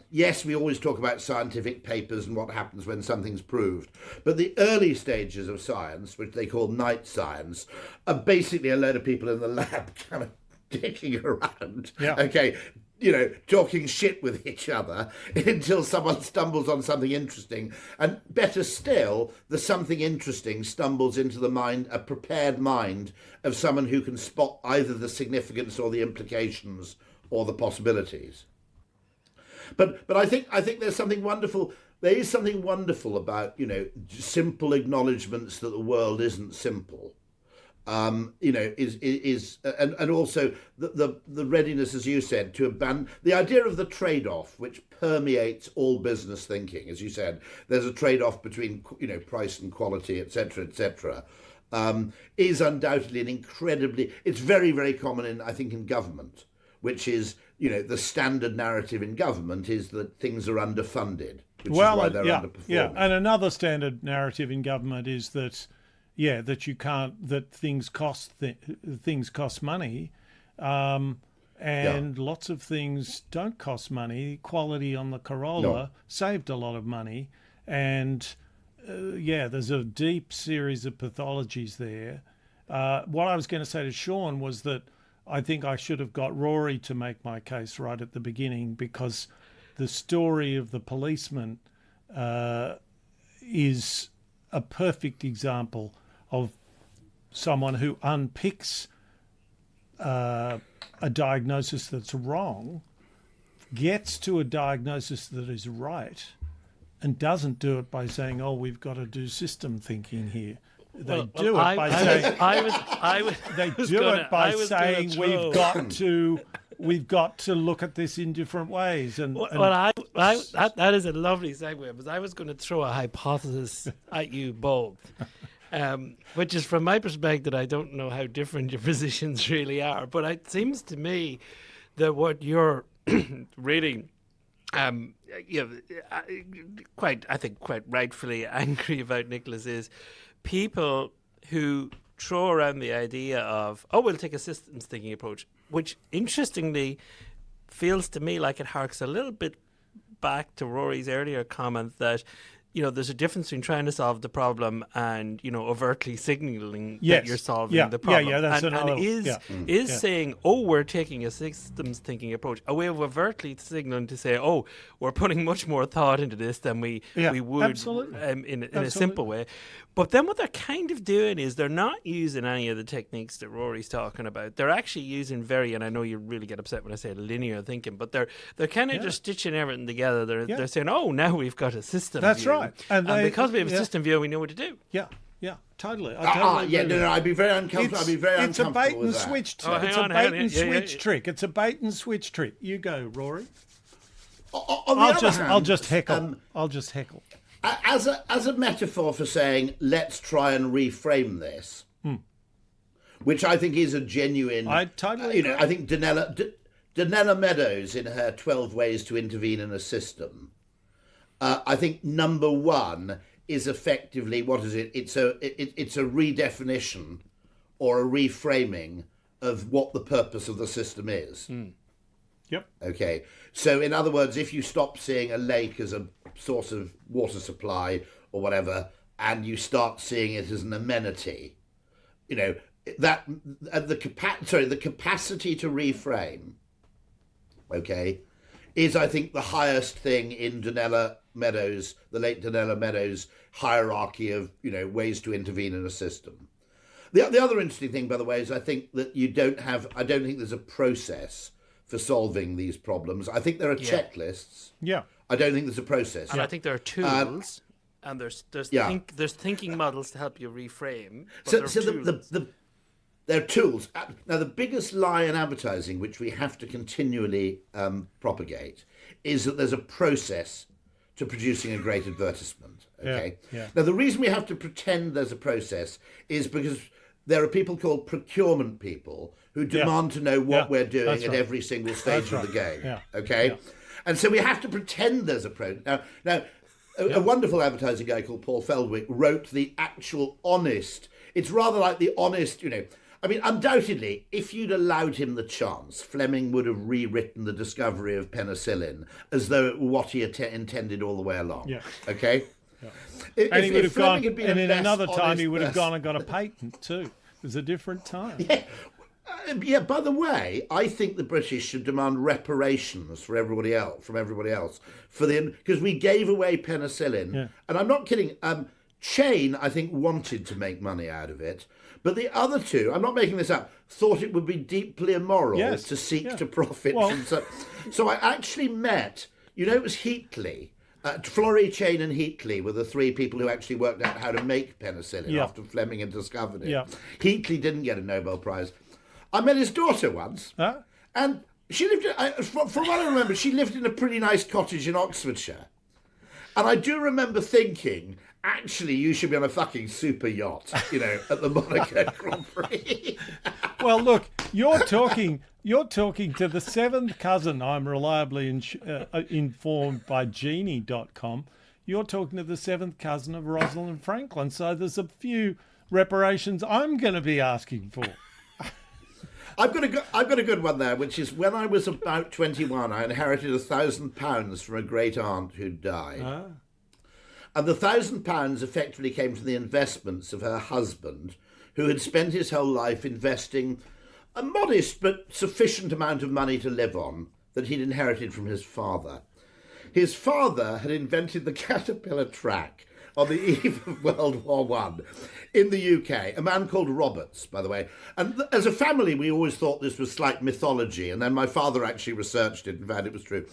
yes, we always talk about scientific papers and what happens when something's proved, but the early stages of science, which they call night science, are basically a load of people in the lab kind of dicking around, okay, talking shit with each other until someone stumbles on something interesting. And better still, the something interesting stumbles into the mind, a prepared mind of someone who can spot either the significance or the implications or the possibilities. But I think there's something wonderful. There is something wonderful about, simple acknowledgements that the world isn't simple. And also the readiness, as you said, to abandon the idea of the trade-off, which permeates all business thinking. As you said, there's a trade-off between price and quality, etc., etc. Is undoubtedly it's very, very common in government, which is the standard narrative in government is that things are underfunded, which is why they're underperforming. Yeah, and another standard narrative in government is that. Yeah, that you can't. That things cost money, and lots of things don't cost money. Quality on the Corolla saved a lot of money, and there's a deep series of pathologies there. What I was going to say to Sean was that I think I should have got Rory to make my case right at the beginning, because the story of the policeman is a perfect example of someone who unpicks a diagnosis that's wrong, gets to a diagnosis that is right, and doesn't do it by saying, "Oh, we've got to do system thinking here." They do it by saying we've got to look at this in different ways. That is a lovely segue, because I was going to throw a hypothesis at you both. Which is, from my perspective, I don't know how different your positions really are, but it seems to me that what you're really, quite rightfully angry about, Nicholas, is people who throw around the idea of, we'll take a systems thinking approach, which interestingly feels to me like it harks a little bit back to Rory's earlier comment that there's a difference between trying to solve the problem and, overtly signalling that you're solving the problem. That's saying, we're taking a systems thinking approach, a way of overtly signaling to say, we're putting much more thought into this than we would in a simple way. But then what they're kind of doing is they're not using any of the techniques that Rory's talking about. They're actually using and I know you really get upset when I say linear thinking, but they're kind of just stitching everything together. They're saying, now we've got a system That's view. right. And because we have a system view, we know what to do. Yeah, totally. I'd be very uncomfortable. It's a bait and switch trick. It's a bait and switch trick. It's a bait and switch trick. You go, Rory. I'll just heckle. As a metaphor for saying, let's try and reframe this, which I think is a genuine. I totally agree. I think Danella Meadows, in her 12 Ways to Intervene in a System, I think number one is effectively, what is it? It's a redefinition or a reframing of what the purpose of the system is. Yep. Okay. So in other words, if you stop seeing a lake as a source of water supply or whatever, and you start seeing it as an amenity, you know, that the capacity to reframe, okay, is, I think, the highest thing in Donella Meadows, the late Donella Meadows hierarchy of, you know, ways to intervene in a system. The other interesting thing, by the way, is I think that I don't think there's a process for solving these problems. I think there are checklists. Yeah. I don't think there's a process. And I think there are tools, and there's thinking models to help you reframe. There are tools. Now, the biggest lie in advertising, which we have to continually propagate, is that there's a process to producing a great advertisement. Okay. Yeah. Now, the reason we have to pretend there's a process is because there are people called procurement people who demand to know what we're doing at every single stage of the game. Yeah. Okay. Yeah. And so we have to pretend there's a process. Now, a wonderful advertising guy called Paul Feldwick wrote the actual honest. It's rather like the honest, you know. I mean, undoubtedly, if you'd allowed him the chance, Fleming would have rewritten the discovery of penicillin as though it were what he intended all the way along. Yeah. Okay? Yeah. If he would have Fleming gone, had been and a in less another time he honest would have person- gone and got a patent too. It was a different time. Yeah, by the way, I think the British should demand reparations from everybody else, because we gave away penicillin. Yeah. And I'm not kidding. Chain, I think, wanted to make money out of it. But the other two, I'm not making this up, thought it would be deeply immoral to seek to profit from so I actually met, you know, it was Heatley. Florey, Chain and Heatley were the three people who actually worked out how to make penicillin after Fleming had discovered it. Yeah. Heatley didn't get a Nobel Prize. I met his daughter once, and she lived, from what I remember, she lived in a pretty nice cottage in Oxfordshire. And I do remember thinking, actually, you should be on a fucking super yacht, you know, at the Monaco Grand Prix. Well, look, you're talking to the seventh cousin. I'm reliably informed by Genie.com. You're talking to the seventh cousin of Rosalind Franklin. So there's a few reparations I'm going to be asking for. I've got a good one there, which is when I was about 21, I inherited £1,000 from a great aunt who died. And the £1,000 effectively came from the investments of her husband, who had spent his whole life investing a modest but sufficient amount of money to live on that he'd inherited from his father. His father had invented the Caterpillar track on the eve of World War I in the UK, a man called Roberts, by the way. And as a family, we always thought this was slight mythology, and then my father actually researched it and found it was true.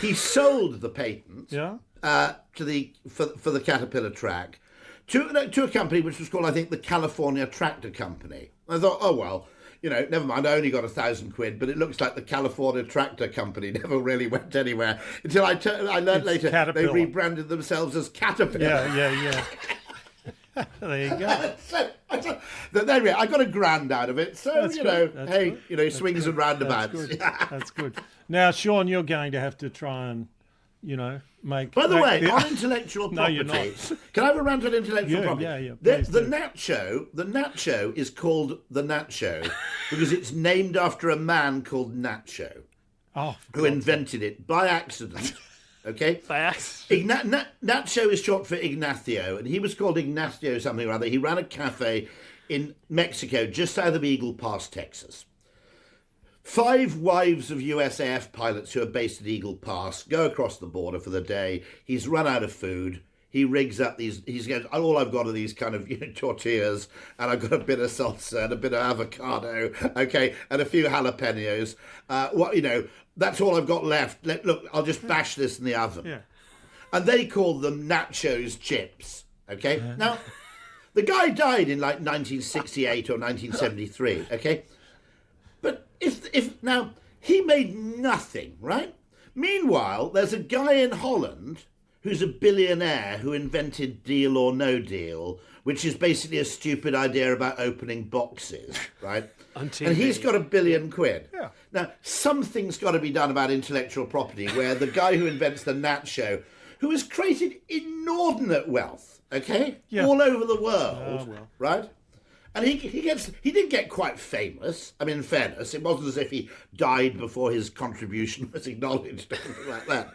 He sold the patent for the Caterpillar track to a company which was called, I think, the California Tractor Company. I thought, oh, well, you know, never mind, I only got £1,000, but it looks like the California Tractor Company never really went anywhere until I learned later Caterpillar. They rebranded themselves as Caterpillar. Yeah. There you go. Anyway, I got £1,000 out of it, so, That's you good. know, That's hey, good. you know, swings and roundabouts. That's good. That's good. Now, Sean, you're going to have to try and, you know, make... By the way, the- on intellectual No, property, you're not. can I have a rant on intellectual property? Yeah, The please do. Nat Show is called the Nat Show because it's named after a man called Nacho who invented it by accident. Okay? By accident. Nacho is short for Ignacio, and he was called Ignacio something or other. He ran a cafe in Mexico, just south of Eagle Pass, Texas. 5 wives of USAF pilots who are based at Eagle Pass go across the border for the day. He's run out of food. He rigs up these. He's going, all I've got are these kind of tortillas, and I've got a bit of salsa and a bit of avocado, okay, and a few jalapenos. That's all I've got left. Look, I'll just bash this in the oven. Yeah. And they called them nachos chips. Okay. Now, the guy died in like 1968 or 1973. Okay. But if now he made nothing, right? Meanwhile, there's a guy in Holland who's a billionaire who invented Deal or No Deal, which is basically a stupid idea about opening boxes, right? On TV. And he's got £1 billion. Yeah. Now, something's got to be done about intellectual property, where the guy who invents the Nat Show, who has created inordinate wealth, okay, Yeah. all over the world, well. right? And he did get quite famous. I mean, in fairness, it wasn't as if he died before his contribution was acknowledged or anything like that.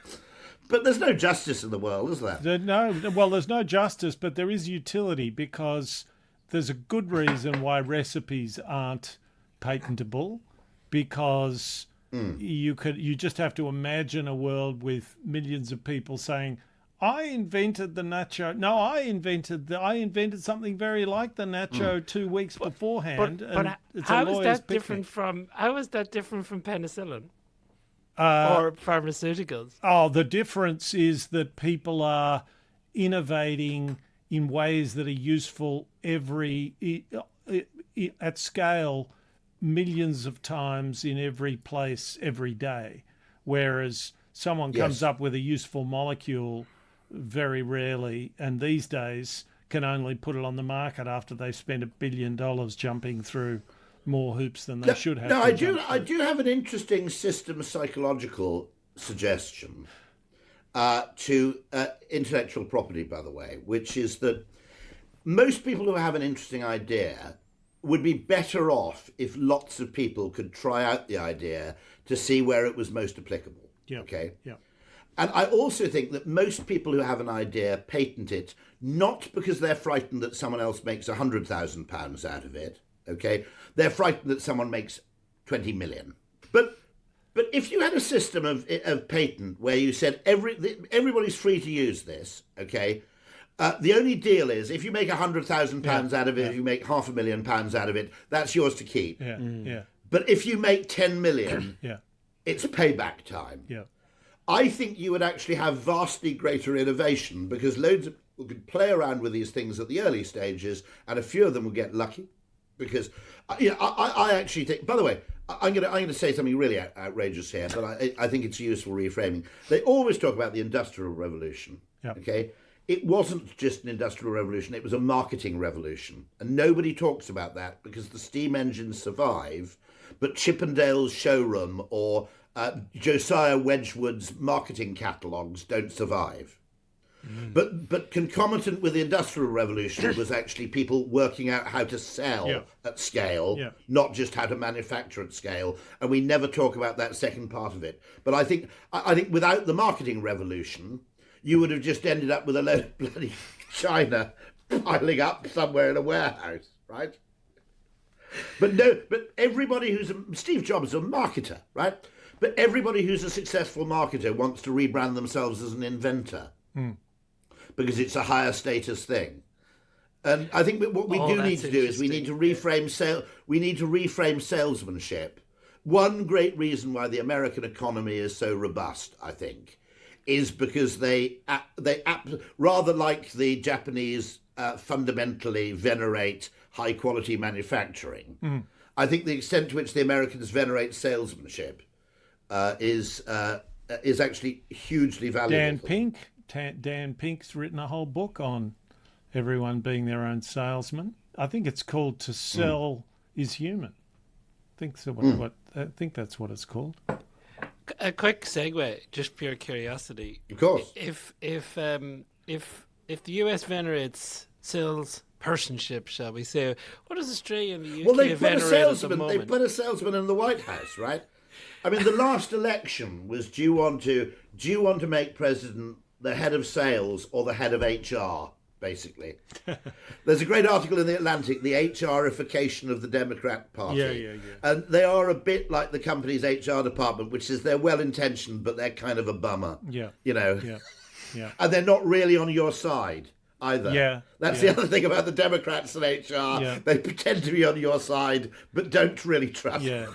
But there's no justice in the world, is there? There's no justice, but there is utility, because there's a good reason why recipes aren't patentable, because you just have to imagine a world with millions of people saying, I invented the nacho. No, I invented something very like the nacho 2 weeks beforehand. But how is that different from penicillin or pharmaceuticals? Oh, the difference is that people are innovating in ways that are useful at scale, millions of times in every place every day, whereas someone comes up with a useful molecule very rarely, and these days can only put it on the market after they've spent $1 billion jumping through more hoops than they should have. No, I do have an interesting system psychological suggestion to intellectual property, by the way, which is that most people who have an interesting idea would be better off if lots of people could try out the idea to see where it was most applicable. Yeah. Okay. Yeah. And I also think that most people who have an idea patent it, not because they're frightened that someone else makes £100,000 out of it. Okay. They're frightened that someone makes 20 million. But if you had a system of patent where you said everybody's free to use this, okay, the only deal is if you make £100,000 out of it, if you make £500,000 out of it, that's yours to keep. Yeah. Yeah. But if you make 10 million, it's payback time. Yeah. I think you would actually have vastly greater innovation, because loads of people could play around with these things at the early stages, and a few of them will get lucky. Because I actually think, by the way, I'm going to say something really outrageous here, but I think it's useful reframing. They always talk about the Industrial Revolution. Yep. Okay, it wasn't just an industrial revolution; it was a marketing revolution, and nobody talks about that because the steam engines survive, but Chippendale's showroom or Josiah Wedgwood's marketing catalogues don't survive. But concomitant with the Industrial Revolution was actually people working out how to sell at scale, not just how to manufacture at scale. And we never talk about that second part of it. But I think without the marketing revolution, you would have just ended up with a load of bloody china piling up somewhere in a warehouse, right? But everybody Steve Jobs is a marketer, right? But everybody who's a successful marketer wants to rebrand themselves as an inventor. Because it's a higher status thing. And I think what we do need to do is we need to reframe salesmanship. One great reason why the American economy is so robust, I think, is because they rather like the Japanese fundamentally venerate high quality manufacturing. I think the extent to which the Americans venerate salesmanship is actually hugely valuable. Dan Pink's written a whole book on everyone being their own salesman. I think it's called "To Sell Is Human." I think so. I think that's what it's called. A quick segue, just pure curiosity. Of course. If the US venerates salespersonship, shall we say, what does Australia and the UK venerate at the moment? They put a salesman in the White House, right? I mean, the last election was do you want to make president the head of sales or the head of HR, basically. There's a great article in The Atlantic, the HRification of the Democrat Party. Yeah. And they are a bit like the company's HR department, which is they're well-intentioned, but they're kind of a bummer. Yeah. You know? Yeah. And they're not really on your side either. Yeah. That's the other thing about the Democrats and HR. Yeah. They pretend to be on your side, but don't really trust. Yeah.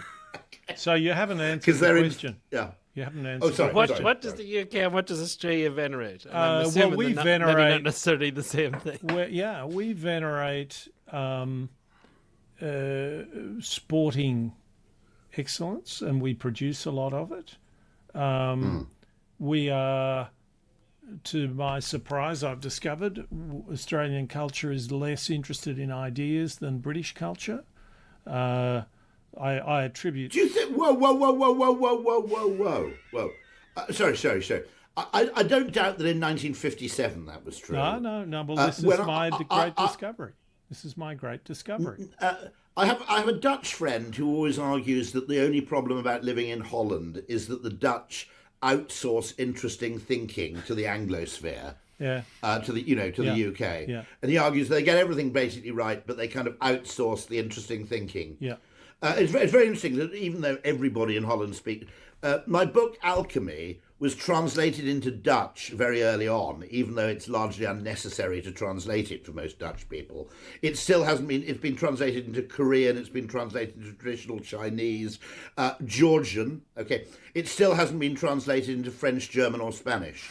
So you haven't answered the question. You haven't answered. Oh, sorry. What does the UK and what does Australia venerate? And I'm assuming we they're venerate maybe not necessarily the same thing. We venerate sporting excellence, and we produce a lot of it. We are, to my surprise, I've discovered Australian culture is less interested in ideas than British culture. I attribute. Do you think? Whoa! Sorry. I don't doubt that in 1957 that was true. No. Well, this is the great discovery. This is my great discovery. I have a Dutch friend who always argues that the only problem about living in Holland is that the Dutch outsource interesting thinking to the Anglosphere. Yeah. To the UK. Yeah. And he argues they get everything basically right, but they kind of outsource the interesting thinking. Yeah. It's very interesting that even though everybody in Holland speaks, my book Alchemy was translated into Dutch very early on, even though it's largely unnecessary to translate it for most Dutch people. It still hasn't been, it's been translated into Korean, it's been translated into traditional Chinese, Georgian, okay. It still hasn't been translated into French, German or Spanish.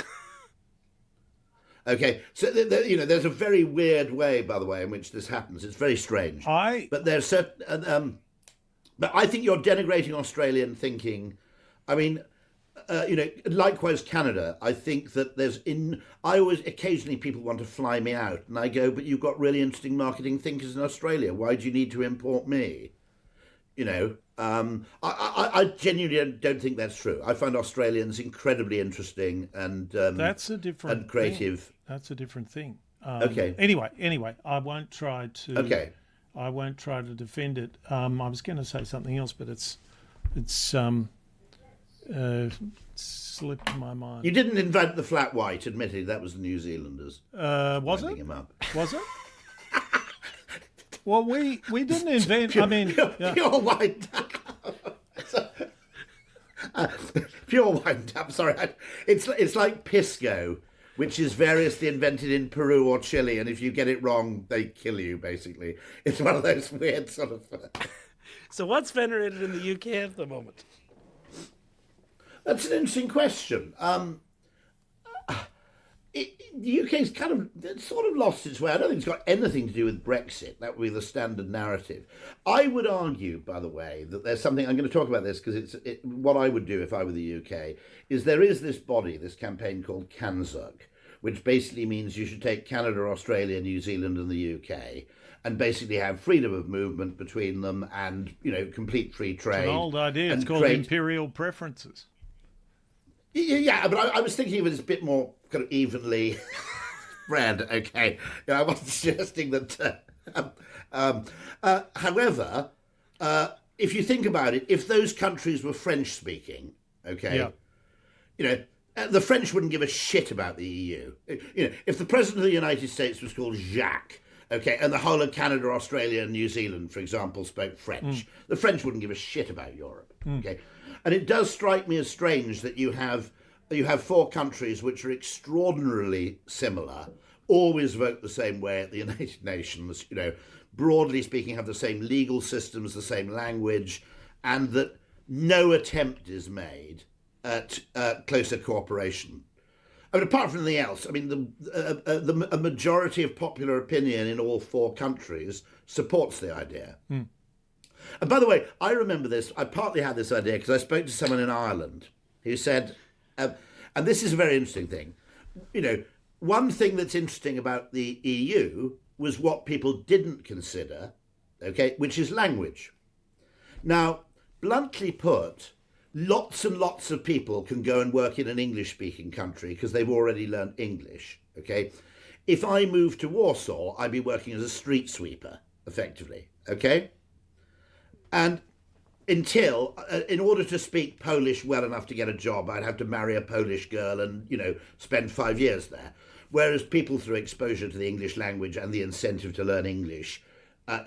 Okay, so there's a very weird way, by the way, in which this happens. It's very strange. But there's certain, but I think you're denigrating Australian thinking. I mean, likewise Canada. I think that occasionally people want to fly me out, and I go, but you've got really interesting marketing thinkers in Australia. Why do you need to import me? I genuinely don't think that's true. I find Australians incredibly interesting and that's a different and creative. Thing. That's a different thing. Okay. Anyway, I won't try to. Okay. I won't try to defend it. I was going to say something else, but it's slipped my mind. You didn't invent the flat white. Admittedly, that was the New Zealanders. Was it? Him up. Was it? Well, we didn't invent. Pure wine tap. Pure wine tap. Sorry, it's like pisco, which is variously invented in Peru or Chile, and if you get it wrong, they kill you. Basically, it's one of those weird sort of. So, what's venerated in the UK at the moment? That's an interesting question. The UK's sort of lost its way. I don't think it's got anything to do with Brexit. That would be the standard narrative. I would argue, by the way, that there's something, I'm going to talk about this because what I would do if I were the UK, is there is this body, this campaign called CANZUG, which basically means you should take Canada, Australia, New Zealand and the UK and basically have freedom of movement between them and, complete free trade. It's an old idea. It's called imperial preferences. Yeah, but I was thinking of it as a bit more kind of evenly spread. Okay, I wasn't suggesting that. However, if you think about it, if those countries were French-speaking, okay, the French wouldn't give a shit about the EU. If the president of the United States was called Jacques, okay, and the whole of Canada, Australia, and New Zealand, for example, spoke French, the French wouldn't give a shit about Europe. Okay. And it does strike me as strange that you have four countries which are extraordinarily similar, always vote the same way at the United Nations, broadly speaking, have the same legal systems, the same language, and that no attempt is made at closer cooperation. I mean, apart from anything else, I mean, a majority of popular opinion in all four countries supports the idea. And by the way, I remember this. I partly had this idea because I spoke to someone in Ireland who said, and this is a very interesting thing, one thing that's interesting about the EU was what people didn't consider, okay, which is language. Now, bluntly put, lots and lots of people can go and work in an English-speaking country because they've already learned English, okay? If I moved to Warsaw, I'd be working as a street sweeper, effectively, okay? And until, in order to speak Polish well enough to get a job, I'd have to marry a Polish girl and, spend 5 years there. Whereas people through exposure to the English language and the incentive to learn English,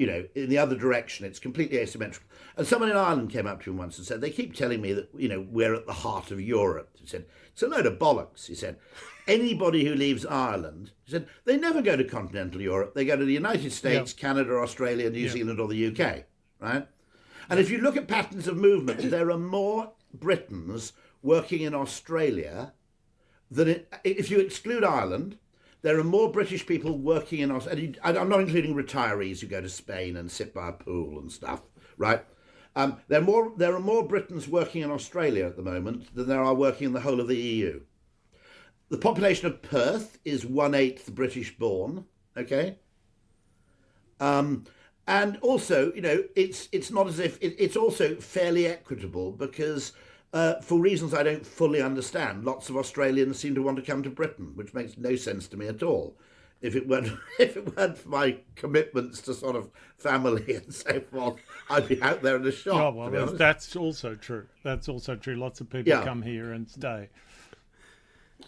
in the other direction, it's completely asymmetrical. And someone in Ireland came up to him once and said, they keep telling me that, we're at the heart of Europe. He said, it's a load of bollocks. He said, anybody who leaves Ireland, he said, they never go to continental Europe. They go to the United States, Canada, Australia, New Zealand, or the UK, right? And if you look at patterns of movement, there are more Britons working in Australia than if you exclude Ireland, there are more British people working in Australia. I'm not including retirees who go to Spain and sit by a pool and stuff, right? There are more Britons working in Australia at the moment than there are working in the whole of the EU. The population of Perth is 1/8 British born, okay? And also, it's not as if it's also fairly equitable because for reasons I don't fully understand, lots of Australians seem to want to come to Britain, which makes no sense to me at all. If it weren't if it weren't for my commitments to sort of family and so forth, I'd be out there in the shop. Oh, well, that's also true. That's also true. Lots of people come here and stay.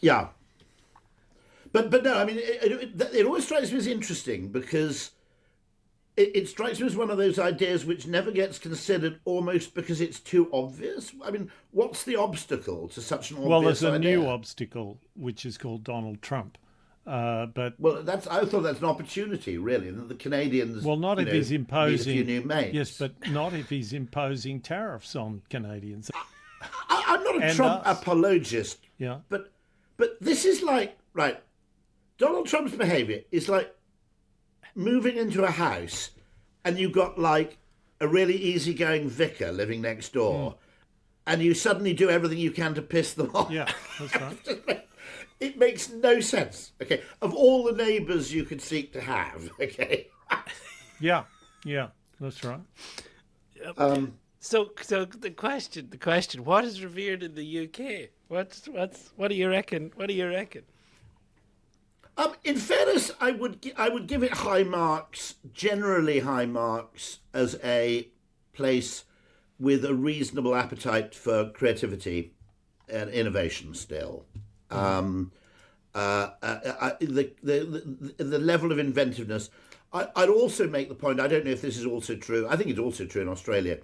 Yeah. But no, I mean, it always strikes me as interesting because it strikes me as one of those ideas which never gets considered almost because it's too obvious. I mean, what's the obstacle to such an obvious idea? Well, there's a new obstacle, which is called Donald Trump. But I thought that's an opportunity, really. The Canadians, not if he's imposing need a few new mates. Yes, but not if he's imposing tariffs on Canadians. I'm not a Trump apologist. Yeah, but this is like, right, Donald Trump's behaviour is like moving into a house and you've got like a really easygoing vicar living next door and you suddenly do everything you can to piss them off. Yeah, that's right. It makes no sense. Okay, of all the neighbours you could seek to have. Okay. Yeah, that's right. So the question, what is revered in the UK? What do you reckon? What do you reckon? In fairness, I would give it high marks, generally high marks, as a place with a reasonable appetite for creativity and innovation still. The level of inventiveness. I'd also make the point, I don't know if this is also true, I think it's also true in Australia,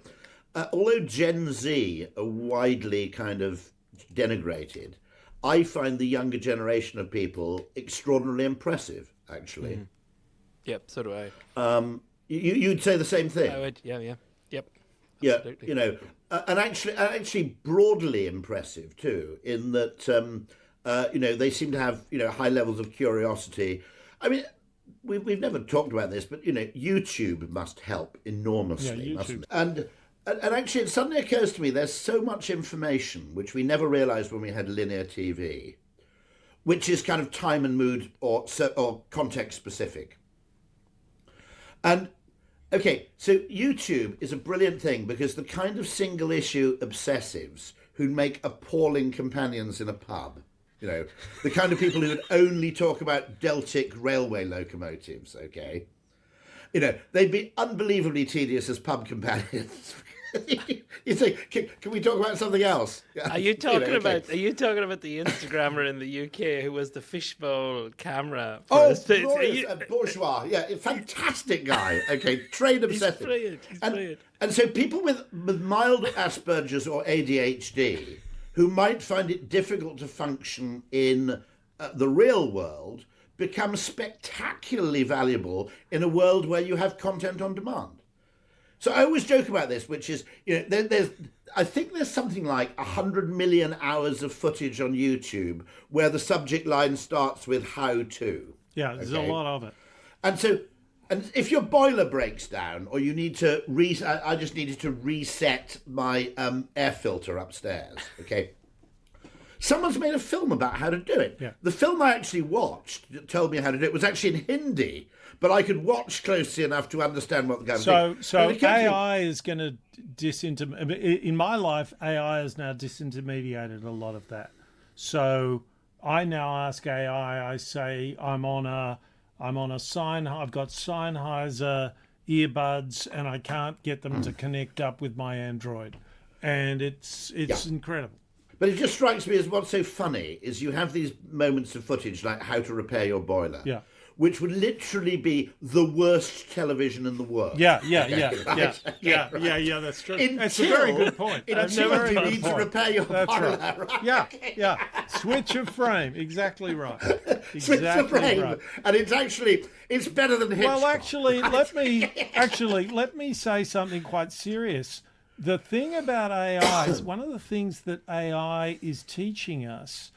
although Gen Z are widely kind of denigrated, I find the younger generation of people extraordinarily impressive, actually. Mm-hmm. Yep, so do I. You'd say the same thing? I would, yeah. Yep. Absolutely. Yeah, and actually broadly impressive too, in that, they seem to have, high levels of curiosity. I mean, we've never talked about this, but, YouTube must help enormously, mustn't it? And actually, it suddenly occurs to me there's so much information which we never realised when we had linear TV, which is kind of time and mood or context specific. And, okay, so YouTube is a brilliant thing because the kind of single issue obsessives who make appalling companions in a pub, the kind of people who would only talk about Deltic railway locomotives, okay? They'd be unbelievably tedious as pub companions. You say, can we talk about something else? Are you talking about the Instagrammer in the UK who was the fishbowl camera? Glorious, bourgeois, yeah, fantastic guy. Okay, trade obsessive. He's brilliant. And so people with mild Asperger's or ADHD who might find it difficult to function in the real world become spectacularly valuable in a world where you have content on demand. So I always joke about this, which is, I think there's something like 100 million hours of footage on YouTube where the subject line starts with how to. Yeah, there's a lot of it. And if your boiler breaks down or you need to I just needed to reset my air filter upstairs, okay? Someone's made a film about how to do it. Yeah. The film I actually watched that told me how to do it was actually in Hindi, but I could watch closely enough to understand what the guy was doing. So AI is going to in my life, AI has now disintermediated a lot of that. So I now ask AI, I say I'm on a I've got Sennheiser earbuds and I can't get them to connect up with my Android, and it's incredible. But it just strikes me as what's so funny is you have these moments of footage like how to repair your boiler, which would literally be the worst television in the world. Yeah, that's true. It's a very good point. Until you need to repair your boiler, right? Yeah. Switch of frame, exactly right. Switch of frame, right. And it's better than Hitchcock. Well, let me say something quite serious. The thing about AI is one of the things that AI is teaching us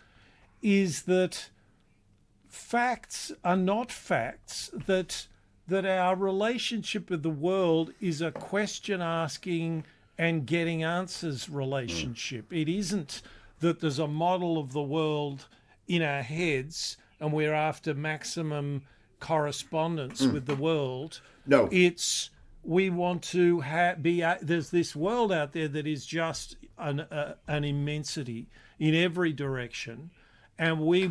is that facts are not facts, that our relationship with the world is a question asking and getting answers relationship. It isn't that there's a model of the world in our heads and we're after maximum correspondence with the world. No. It's we want to there's this world out there that is just an immensity in every direction, and we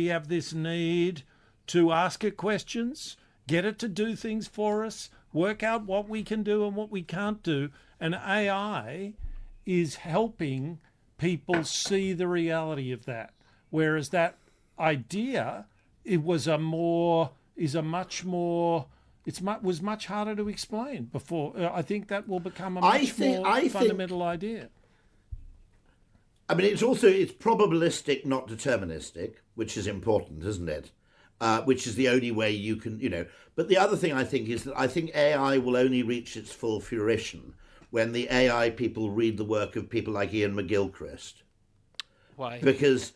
have this need to ask it questions, get it to do things for us, work out what we can do and what we can't do. And AI is helping people see the reality of that. Whereas that idea, was much harder to explain before. I think that will become a much more fundamental idea. I mean, it's probabilistic, not deterministic, which is important, isn't it? Which is the only way you can, But the other thing I think is that I think AI will only reach its full fruition when the AI people read the work of people like Ian McGilchrist. Why? Because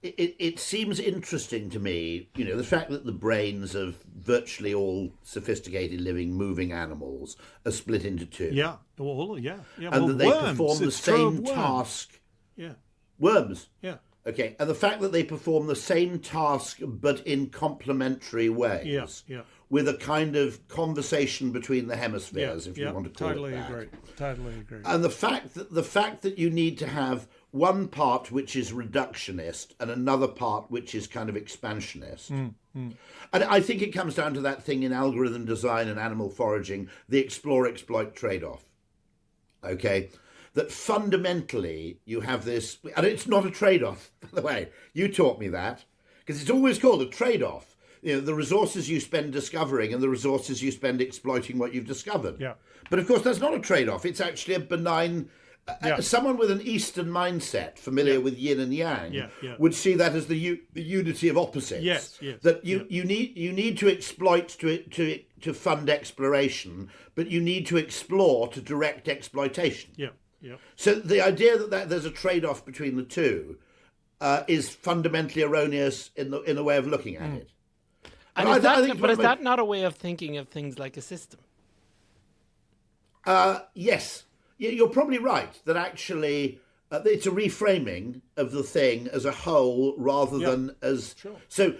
it seems interesting to me, the fact that the brains of virtually all sophisticated living moving animals are split into two. Yeah, yeah. And that they perform the same task. Yeah. Worms. Yeah. Okay, and the fact that they perform the same task but in complementary ways. Yeah. With a kind of conversation between the hemispheres, if you want to call it that. Totally agree. And the fact that you need to have one part which is reductionist and another part which is kind of expansionist. And I think it comes down to that thing in algorithm design and animal foraging, the explore-exploit trade-off. Okay? That fundamentally you have this, and it's not a trade-off, by the way. You taught me that, because it's always called a trade-off. The resources you spend discovering and the resources you spend exploiting what you've discovered. Yeah. But of course, that's not a trade-off. It's actually a benign. Someone with an Eastern mindset, familiar with yin and yang, would see that as the unity of opposites. Yes. That you need to exploit to fund exploration, but you need to explore to direct exploitation. Yeah. So the idea that there's a trade-off between the two is fundamentally erroneous in the way of looking at it. And is that not a way of thinking of things like a system? Yes. You're probably right that actually it's a reframing of the thing as a whole rather than as... Sure. So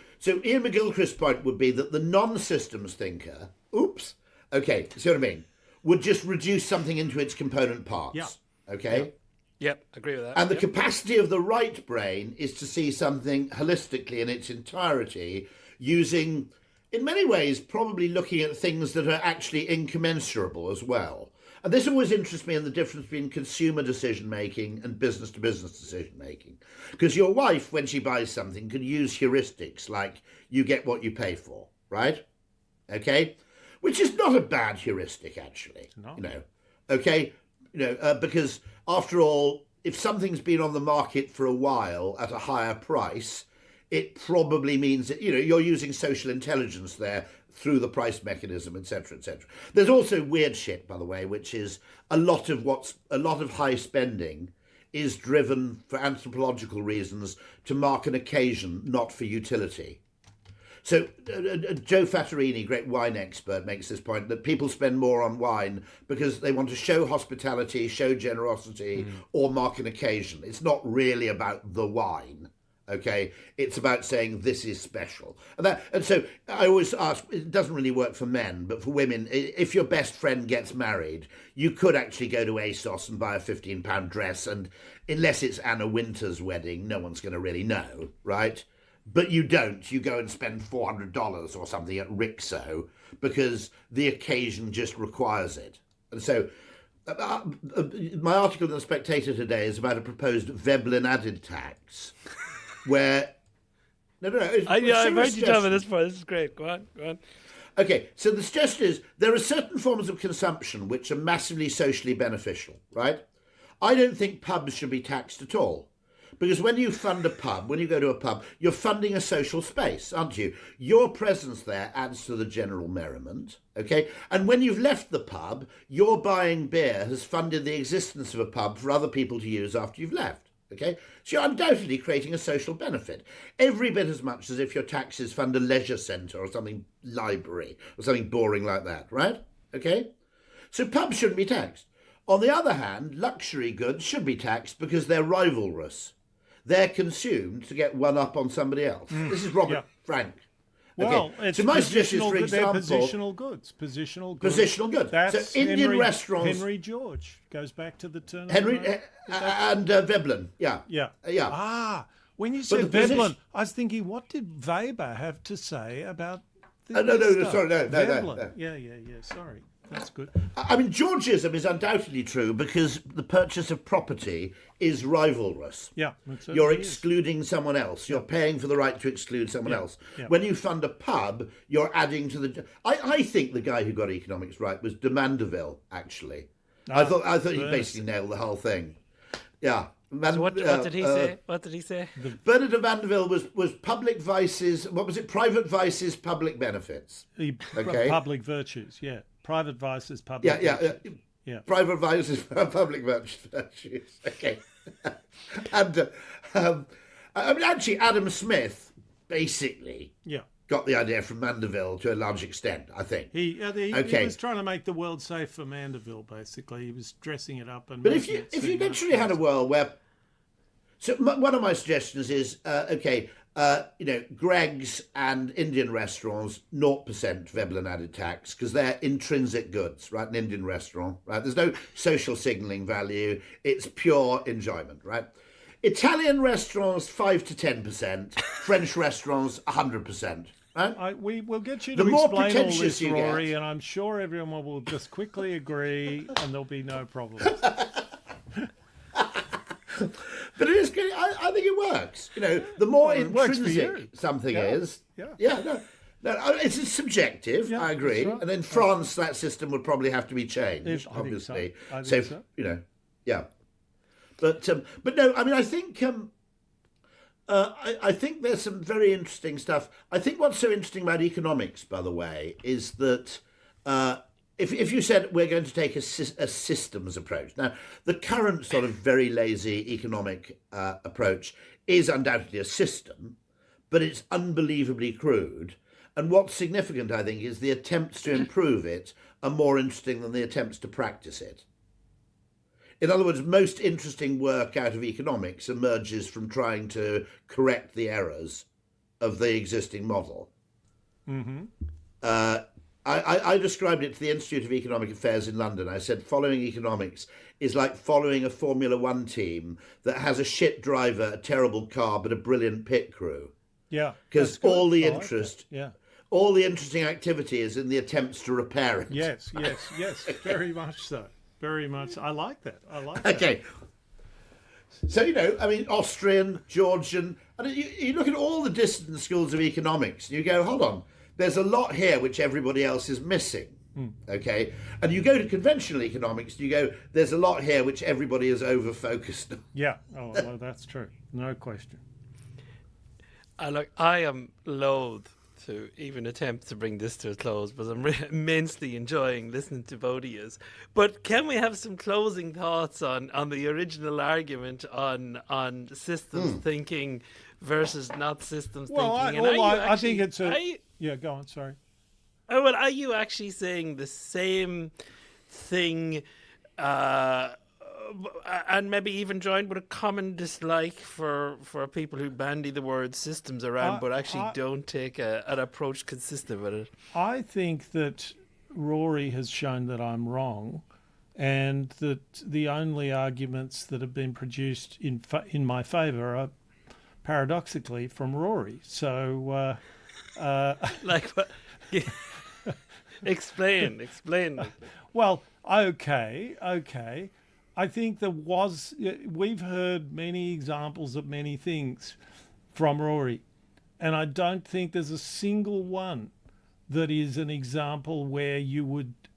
Ian McGilchrist's point would be that the non-systems thinker, see what I mean, would just reduce something into its component parts. Yeah. Okay? Yep, agree with that. And the capacity of the right brain is to see something holistically in its entirety, using, in many ways, probably looking at things that are actually incommensurable as well. And this always interests me in the difference between consumer decision-making and business-to-business decision-making. Because your wife, when she buys something, can use heuristics like you get what you pay for, right? Okay? Which is not a bad heuristic, actually. No. Okay? Because, after all, if something's been on the market for a while at a higher price, it probably means that, you're using social intelligence there through the price mechanism, etc., etc. There's also weird shit, by the way, which is a lot of high spending is driven for anthropological reasons to mark an occasion, not for utility. So Joe Fattorini, great wine expert, makes this point that people spend more on wine because they want to show hospitality, show generosity, or mark an occasion. It's not really about the wine. Okay, it's about saying this is special, and so I always ask. It doesn't really work for men, but for women, if your best friend gets married, you could actually go to ASOS and buy a £15 dress, and unless it's Anna Wintour's wedding, no one's going to really know, right? But you don't. You go and spend $400 or something at Rixo because the occasion just requires it, and so. My article in The Spectator today is about a proposed Veblen added tax. Where I've heard you tell me this part. This is great. Go on. Okay, so the suggestion is there are certain forms of consumption which are massively socially beneficial, right? I don't think pubs should be taxed at all. Because when you fund a pub, when you go to a pub, you're funding a social space, aren't you? Your presence there adds to the general merriment, okay? And when you've left the pub, your buying beer has funded the existence of a pub for other people to use after you've left. Okay, so you're undoubtedly creating a social benefit, every bit as much as if your taxes fund a leisure centre or something, library or something boring like that, right? Okay, so pubs shouldn't be taxed. On the other hand, luxury goods should be taxed because they're rivalrous. They're consumed to get one up on somebody else. This is Robert Frank. Well, okay. it's so my suggestion is, for example, positional goods. Positional goods. That's so Indian restaurants. Henry George goes back to the turn. Henry and Veblen. Yeah. Ah, When you said the position- Veblen, I was thinking, what did Weber have to say about No, sorry, no. Veblen. Yeah, sorry. That's good. I mean, Georgism is undoubtedly true because the purchase of property is rivalrous. Yeah. You're excluding someone else. You're paying for the right to exclude someone else. Yeah. When you fund a pub, you're adding to the... I think the guy who got economics right was de Mandeville, actually. I thought he basically nailed the whole thing. Yeah. So what did he say? What did he say? Bernard de Mandeville was public vices... What was it? Private vices, public benefits. Okay. Public virtues, yeah. Private vices, public virtues. Yeah. Private vices, public virtues. Okay. And I mean, actually, Adam Smith basically got the idea from Mandeville to a large extent, I think. He was trying to make the world safe for Mandeville, basically. He was dressing it up. And but if you literally had a world where... So one of my suggestions is, Greggs and Indian restaurants, 0% Veblen added tax, because they're intrinsic goods, right? An Indian restaurant, right? There's no social signalling value. It's pure enjoyment, right? Italian restaurants, 5 to 10%. French restaurants, 100%. Right? We will get you to explain all this, Rory, and I'm sure everyone will just quickly agree, and there'll be no problem. But it is good. I think it works. The more intrinsic something is, it's subjective. I agree. Right. And in France, that system would probably have to be changed, obviously. I think so. But no. I mean, I think I think there's some very interesting stuff. I think what's so interesting about economics, by the way, is that if you said we're going to take a systems approach, now the current sort of very lazy economic approach is undoubtedly a system, but it's unbelievably crude. And what's significant, I think, is the attempts to improve it are more interesting than the attempts to practice it. In other words, most interesting work out of economics emerges from trying to correct the errors of the existing model. Mm-hmm. I described it to the Institute of Economic Affairs in London. I said following economics is like following a Formula One team that has a shit driver, a terrible car, but a brilliant pit crew. Yeah. Because all the all the interesting activity is in the attempts to repair it. Yes, very much so. Very much. I like that. Okay. So, I mean, Austrian, Georgian, and you look at all the distant schools of economics and you go, hold on, there's a lot here which everybody else is missing. Okay. And you go to conventional economics and you go, there's a lot here which everybody is over-focused on. Yeah. Oh, well, that's true. No question. I am loath to even attempt to bring this to a close, but I'm immensely enjoying listening to both of you. But can we have some closing thoughts on the original argument on systems thinking versus not systems thinking? I think it's yeah, go on, sorry. Oh, well, are you actually saying the same thing and maybe even joined with a common dislike for people who bandy the word systems around but actually don't take an approach consistent with it? I think that Rory has shown that I'm wrong, and that the only arguments that have been produced in my favour are paradoxically from Rory. So, like what? Explain. Well, okay. I think we've heard many examples of many things from Rory, and I don't think there's a single one that is an example where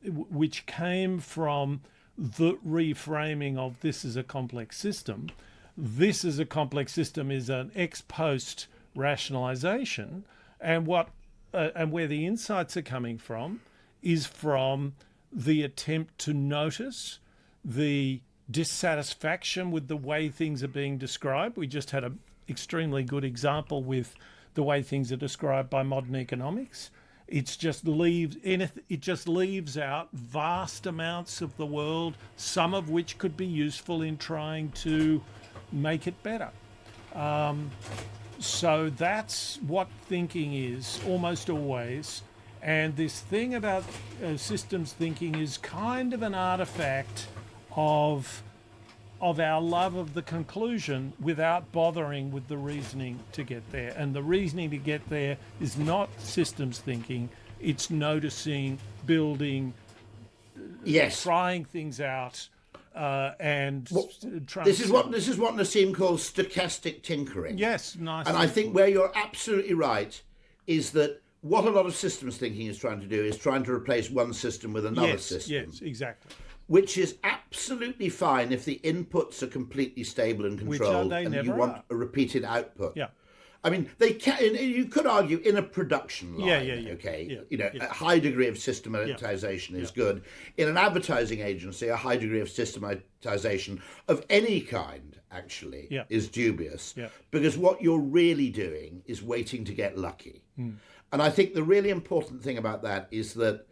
which came from the reframing of this is a complex system. This is a complex system is an ex post rationalization, and where the insights are coming from is from the attempt to notice the dissatisfaction with the way things are being described. We just had an extremely good example with the way things are described by modern economics. It just leaves out vast amounts of the world, some of which could be useful in trying to make it better. So that's what thinking is almost always. And this thing about systems thinking is kind of an artifact of of our love of the conclusion without bothering with the reasoning to get there. And the reasoning to get there is not systems thinking, it's noticing, building, trying things out, and this is what Nassim calls stochastic tinkering. Yes, nice. And I think where you're absolutely right is that what a lot of systems thinking is trying to do is trying to replace one system with another system. Yes, exactly. Which is absolutely fine if the inputs are completely stable and controlled, and you want a repeated output. Yeah. I mean, they can. You could argue in a production line, a high degree of systematization is good. In an advertising agency, a high degree of systematization of any kind actually is dubious, because what you're really doing is waiting to get lucky. And I think the really important thing about that is that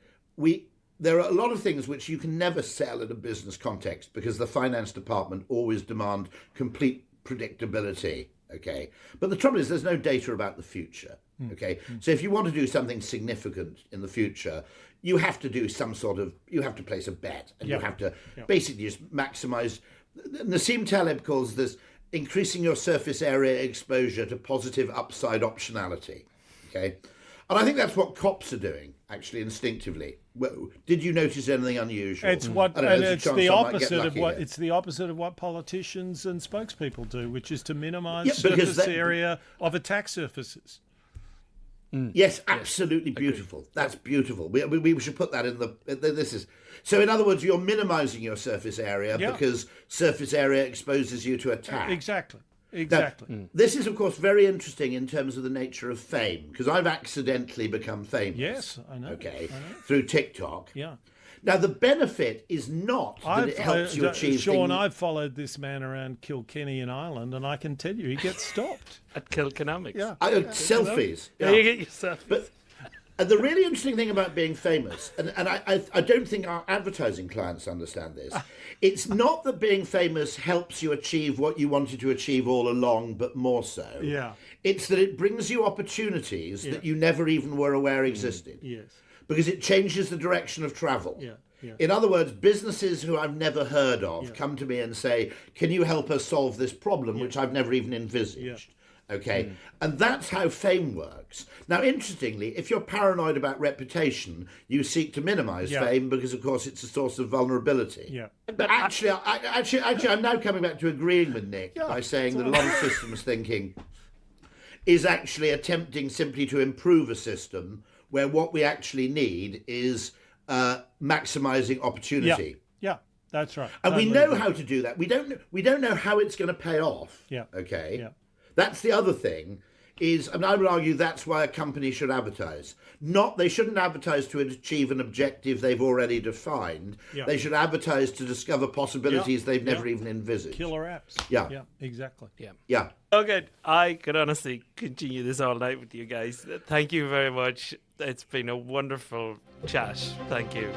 there are a lot of things which you can never sell in a business context because the finance department always demand complete predictability. Okay, but the trouble is there's no data about the future. Okay, so if you want to do something significant in the future, you have to do you have to place a bet, and you have to basically just maximize. Nassim Taleb calls this increasing your surface area exposure to positive upside optionality. Okay, and I think that's what cops are doing actually instinctively. Did you notice anything unusual? It's the opposite of what politicians and spokespeople do, which is to minimise surface area of attack surfaces. Yes, absolutely beautiful. That's beautiful. We should put that in the. So in other words, you're minimising your surface area because surface area exposes you to attack. Exactly. Now, this is, of course, very interesting in terms of the nature of fame, because I've accidentally become famous. Yes, I know. Okay, through TikTok. Yeah. Now, the benefit is not that it helps you achieve Sean, I've followed this man around Kilkenny in Ireland, and I can tell you he gets stopped. At Kilkenomics. Yeah. Selfies. Yeah, you get your selfies. But the really interesting thing about being famous, and I don't think our advertising clients understand this, it's not that being famous helps you achieve what you wanted to achieve all along, but more so. Yeah. It's that it brings you opportunities that you never even were aware existed. Yes. Because it changes the direction of travel. Yeah. Yeah. In other words, businesses who I've never heard of come to me and say, can you help us solve this problem, which I've never even envisaged? Yeah. Okay, and that's how fame works. Now, interestingly, if you're paranoid about reputation, you seek to minimise fame because, of course, it's a source of vulnerability. Yeah. But actually, I'm now coming back to agreeing with Nick by saying that a lot of systems thinking is actually attempting simply to improve a system where what we actually need is maximising opportunity. Yeah, that's right. And we know how to do that. We don't know how it's going to pay off. Yeah. Okay. Yeah. That's the other thing and I would argue that's why a company should advertise. They shouldn't advertise to achieve an objective they've already defined. Yeah. They should advertise to discover possibilities they've never even envisaged. Killer apps. Yeah. Yeah, exactly. Yeah. Yeah. Okay, I could honestly continue this all night with you guys. Thank you very much. It's been a wonderful chat. Thank you.